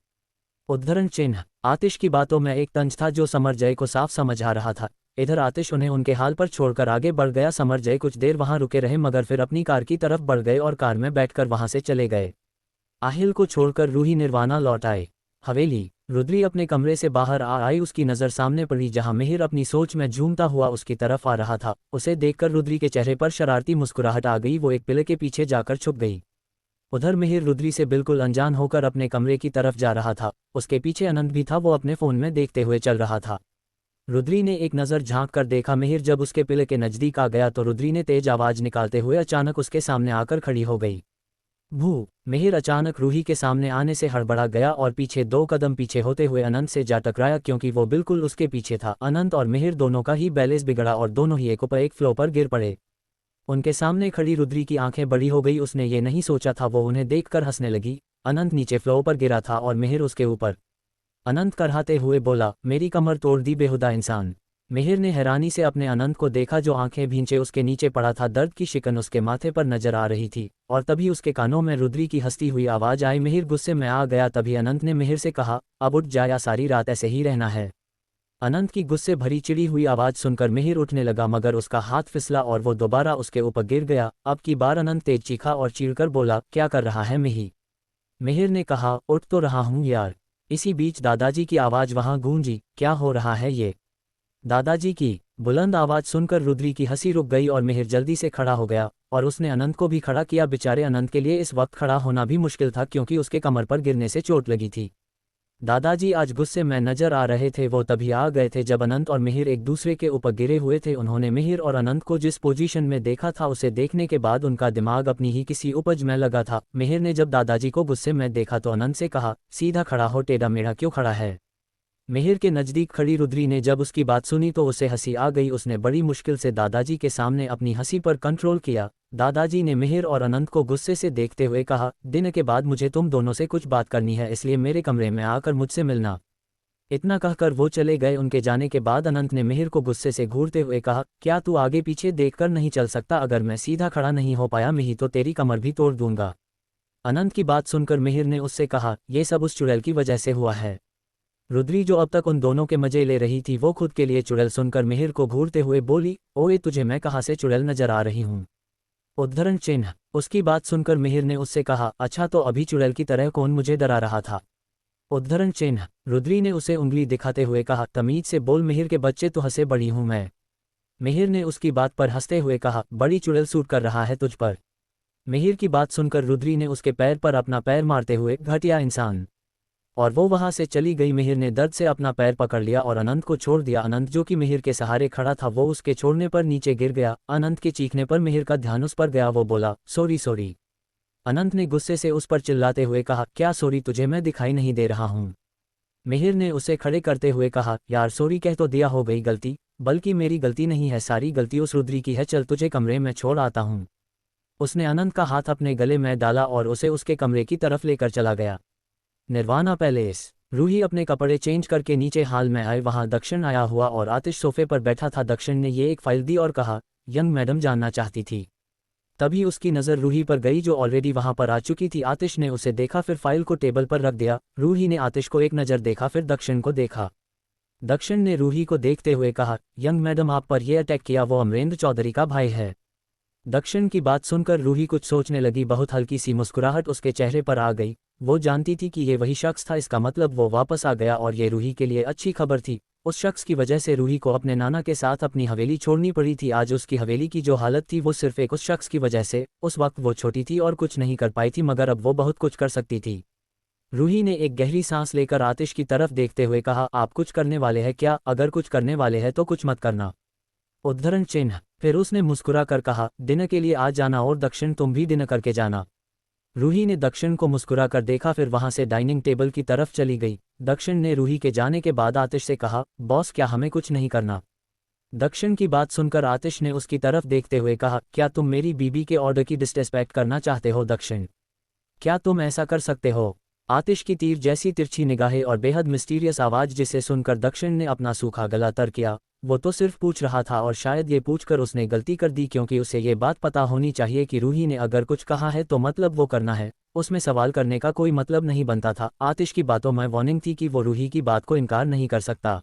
Speaker 2: उद्धरण चिन्ह। आतिश की बातों में एक तंज था जो समर जय को साफ समझ आ रहा था। इधर आतिश उन्हें उनके हाल पर छोड़कर आगे बढ़ गया। समर जय कुछ देर वहां रुके रहे मगर फिर अपनी कार की तरफ बढ़ गए और कार में बैठकर वहां से चले गए। आहिल को छोड़कर रूही निर्वाणा लौट आए। हवेली। रुद्री अपने कमरे से बाहर आई। उसकी नज़र सामने पड़ी जहां मिहिर अपनी सोच में झूमता हुआ उसकी तरफ आ रहा था। उसे देखकर रुद्री के चेहरे पर शरारती मुस्कुराहट आ गई। वो एक पिले के पीछे जाकर छुप गई। उधर मिहिर रुद्री से बिल्कुल अनजान होकर अपने कमरे की तरफ जा रहा था। उसके पीछे अनंत भी था। वो अपने फोन में देखते हुए चल रहा था। रुद्री ने एक नज़र झांक कर देखा। मिहिर जब उसके पिले के नज़दीक आ गया तो रुद्री ने तेज आवाज निकालते हुए अचानक उसके सामने आकर खड़ी हो गई। भू। मिहिर अचानक रूही के सामने आने से हड़बड़ा गया और पीछे 2 कदम पीछे होते हुए अनंत से जा टकराया क्योंकि वो बिल्कुल उसके पीछे था। अनंत और मिहिर दोनों का ही बैलेंस बिगड़ा और दोनों ही एक ऊपर एक फ्लो पर गिर पड़े। उनके सामने खड़ी रुद्री की आंखें बड़ी हो गई। उसने ये नहीं सोचा था। वो उन्हें देखकर हंसने लगी। अनंत नीचे फ्लो पर गिरा था और मिहिर उसके ऊपर। अनंत करहाते हुए बोला, मेरी कमर तोड़ दी बेहुदा इंसान। मिहिर ने हैरानी से अपने अनंत को देखा जो आंखें भींचे उसके नीचे पड़ा था। दर्द की शिकन उसके माथे पर नजर आ रही थी और तभी उसके कानों में रुद्री की हंसती हुई आवाज आई। मिहिर गुस्से में आ गया। तभी अनंत ने मिहिर से कहा, अब उठ जा या सारी रात ऐसे ही रहना है। अनंत की गुस्से भरी चिड़ी हुई आवाज सुनकर मिहिर उठने लगा मगर उसका हाथ फिसला और वो दोबारा उसके ऊपर गिर गया। अब की बार अनंत तेज चीखा और चीढ़कर बोला, क्या कर रहा है मिही? मिहिर ने कहा, उठ तो रहा हूँ यार। इसी बीच दादाजी की आवाज वहां गूंजी, क्या हो रहा है ये? दादाजी की बुलंद आवाज सुनकर रुद्री की हंसी रुक गई और मिहिर जल्दी से खड़ा हो गया और उसने अनंत को भी खड़ा किया। बेचारे अनंत के लिए इस वक्त खड़ा होना भी मुश्किल था क्योंकि उसके कमर पर गिरने से चोट लगी थी। दादाजी आज गुस्से में नजर आ रहे थे। वो तभी आ गए थे जब अनंत और मिहिर एक दूसरे के ऊपर गिरे हुए थे। उन्होंने मिहिर और अनंत को जिस पोजीशन में देखा था उसे देखने के बाद उनका दिमाग अपनी ही किसी उपज में लगा था। मिहिर ने जब दादाजी को गुस्से में देखा तो अनंत से कहा, सीधा खड़ा हो, टेढ़ा मेढ़ा क्यों खड़ा है? मिहिर के नज़दीक खड़ी रुद्री ने जब उसकी बात सुनी तो उसे हंसी आ गई। उसने बड़ी मुश्किल से दादाजी के सामने अपनी हंसी पर कंट्रोल किया। दादाजी ने मिहिर और अनंत को गुस्से से देखते हुए कहा, दिन के बाद मुझे तुम दोनों से कुछ बात करनी है, इसलिए मेरे कमरे में आकर मुझसे मिलना। इतना कहकर वो चले गए। उनके जाने के बाद अनंत ने मिहिर को गुस्से से घूरते हुए कहा, क्या तू आगे पीछे देखकर नहीं चल सकता? अगर मैं सीधा खड़ा नहीं हो पाया मिही तो तेरी कमर भी तोड़ दूंगा। अनंत की बात सुनकर मिहिर ने उससे कहा, यह सब उस चुड़ैल की वजह से हुआ है। रुद्री जो अब तक उन दोनों के मजे ले रही थी वो खुद के लिए चुड़ैल सुनकर मिहिर को घूरते हुए बोली, ओए तुझे मैं कहाँ से चुड़ैल नजर आ रही हूँ? उद्धरण चिन्ह। उसकी बात सुनकर मिहिर ने उससे कहा, अच्छा तो अभी चुड़ैल की तरह कौन मुझे डरा रहा था? उद्धरण चिन्ह। रुद्री ने उसे उंगली दिखाते हुए कहा, तमीज से बोल मिहिर के बच्चे, तो हंसे बड़ी हूं मैं। मिहिर ने उसकी बात पर हंसते हुए कहा, बड़ी चुड़ैल सूट कर रहा है तुझ पर। मिहिर की बात सुनकर रुद्री ने उसके पैर पर अपना पैर मारते हुए, घटिया इंसान, और वो वहां से चली गई। मिहिर ने दर्द से अपना पैर पकड़ लिया और अनंत को छोड़ दिया। अनंत जो कि मिहिर के सहारे खड़ा था वो उसके छोड़ने पर नीचे गिर गया। अनंत के चीखने पर मिहिर का ध्यान उस पर गया। वो बोला, सॉरी सॉरी। अनंत ने गुस्से से उस पर चिल्लाते हुए कहा, क्या सॉरी? तुझे मैं दिखाई नहीं दे रहा हूँ? मिहिर ने उसे खड़े करते हुए कहा, यार सॉरी कह तो दिया, हो गई गलती। बल्कि मेरी गलती नहीं है, सारी गलती उस रुद्री की है। चल तुझे कमरे में छोड़ आता हूँ। उसने अनंत का हाथ अपने गले में डाला और उसे उसके कमरे की तरफ लेकर चला गया। निर्वाणा पैलेस। रूही अपने कपड़े चेंज करके नीचे हाल में आए। वहां दक्षिण आया हुआ और आतिश सोफे पर बैठा था। दक्षिण ने ये एक फाइल दी और कहा, यंग मैडम जानना चाहती थी। तभी उसकी नज़र रूही पर गई जो ऑलरेडी वहां पर आ चुकी थी। आतिश ने उसे देखा, फिर फाइल को टेबल पर रख दिया। रूही ने आतिश को एक नज़र देखा, फिर दक्षिण को देखा। दक्षिण ने रूही को देखते हुए कहा, यंग मैडम आप पर यह अटैक किया वो अमरेंद्र चौधरी का भाई है। दक्षिण की बात सुनकर रूही कुछ सोचने लगी। बहुत हल्की सी मुस्कुराहट उसके चेहरे पर आ गई। वो जानती थी कि ये वही शख्स था, इसका मतलब वो वापस आ गया और ये रूही के लिए अच्छी खबर थी। उस शख्स की वजह से रूही को अपने नाना के साथ अपनी हवेली छोड़नी पड़ी थी। आज उसकी हवेली की जो हालत थी वो सिर्फ एक उस शख्स की वजह से। उस वक्त वो छोटी थी और कुछ नहीं कर पाई थी, मगर अब वो बहुत कुछ कर सकती थी। रूही ने एक गहरी सांस लेकर आतिश की तरफ देखते हुए कहा, आप कुछ करने वाले हैं क्या? अगर कुछ करने वाले हैं तो कुछ मत करना। उद्धरण चिन्ह। फिर उसने मुस्कुरा कर कहा, डिनर के लिए आज जाना और दक्षिण तुम भी डिनर करके जाना। रूही ने दक्षिण को मुस्कुरा कर देखा, फिर वहां से डाइनिंग टेबल की तरफ चली गई। दक्षिण ने रूही के जाने के बाद आतिश से कहा, बॉस क्या हमें कुछ नहीं करना? दक्षिण की बात सुनकर आतिश ने उसकी तरफ देखते हुए कहा, क्या तुम मेरी बीबी के ऑर्डर की डिसरिस्पेक्ट करना चाहते हो दक्षिण? क्या तुम ऐसा कर सकते हो? आतिश की तीर जैसी तिरछी निगाहें और बेहद मिस्टीरियस आवाज जिसे सुनकर दक्षिण ने अपना सूखा गला तर किया। वो तो सिर्फ पूछ रहा था और शायद ये पूछकर उसने गलती कर दी, क्योंकि उसे ये बात पता होनी चाहिए कि रूही ने अगर कुछ कहा है तो मतलब वो करना है। उसमें सवाल करने का कोई मतलब नहीं बनता था। आतिश की बातों में वार्निंग थी कि वो रूही की बात को इनकार नहीं कर सकता।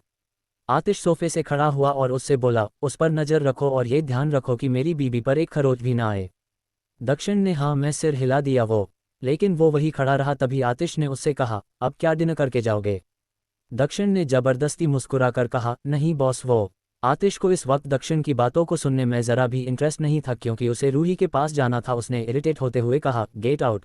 Speaker 2: आतिश सोफे से खड़ा हुआ और उससे बोला, उस पर नजर रखो और ये ध्यान रखो कि मेरी बीबी पर एक खरोच भी ना आए। दक्षिण ने हाँ में सिर हिला दिया, लेकिन वो वही खड़ा रहा। तभी आतिश ने उससे कहा, अब क्या डिनर करके जाओगे? दक्षिण ने जबरदस्ती मुस्कुराकर कहा, नहीं बॉस। आतिश को इस वक्त दक्षिण की बातों को सुनने में जरा भी इंटरेस्ट नहीं था, क्योंकि उसे रूही के पास जाना था। उसने इरिटेट होते हुए कहा, गेट आउट।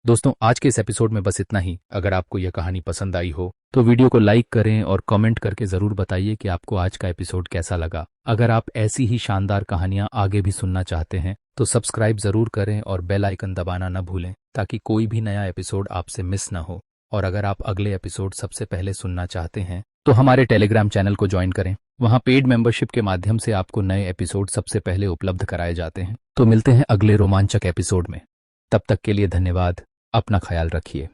Speaker 1: दोस्तों, आज के इस एपिसोड में बस इतना ही। अगर आपको यह कहानी पसंद आई हो तो वीडियो को लाइक करें और कमेंट करके जरूर बताइए कि आपको आज का एपिसोड कैसा लगा। अगर आप ऐसी ही शानदार कहानियां आगे भी सुनना चाहते हैं तो सब्सक्राइब जरूर करें और बेल आइकन दबाना न भूलें, ताकि कोई भी नया एपिसोड आपसे मिस न हो। और अगर आप अगले एपिसोड सबसे पहले सुनना चाहते हैं तो हमारे टेलीग्राम चैनल को ज्वाइन करें। वहां पेड मेंबरशिप के माध्यम से आपको नए एपिसोड सबसे पहले उपलब्ध कराए जाते हैं। तो मिलते हैं अगले रोमांचक एपिसोड में। तब तक के लिए धन्यवाद। अपना ख्याल रखिए।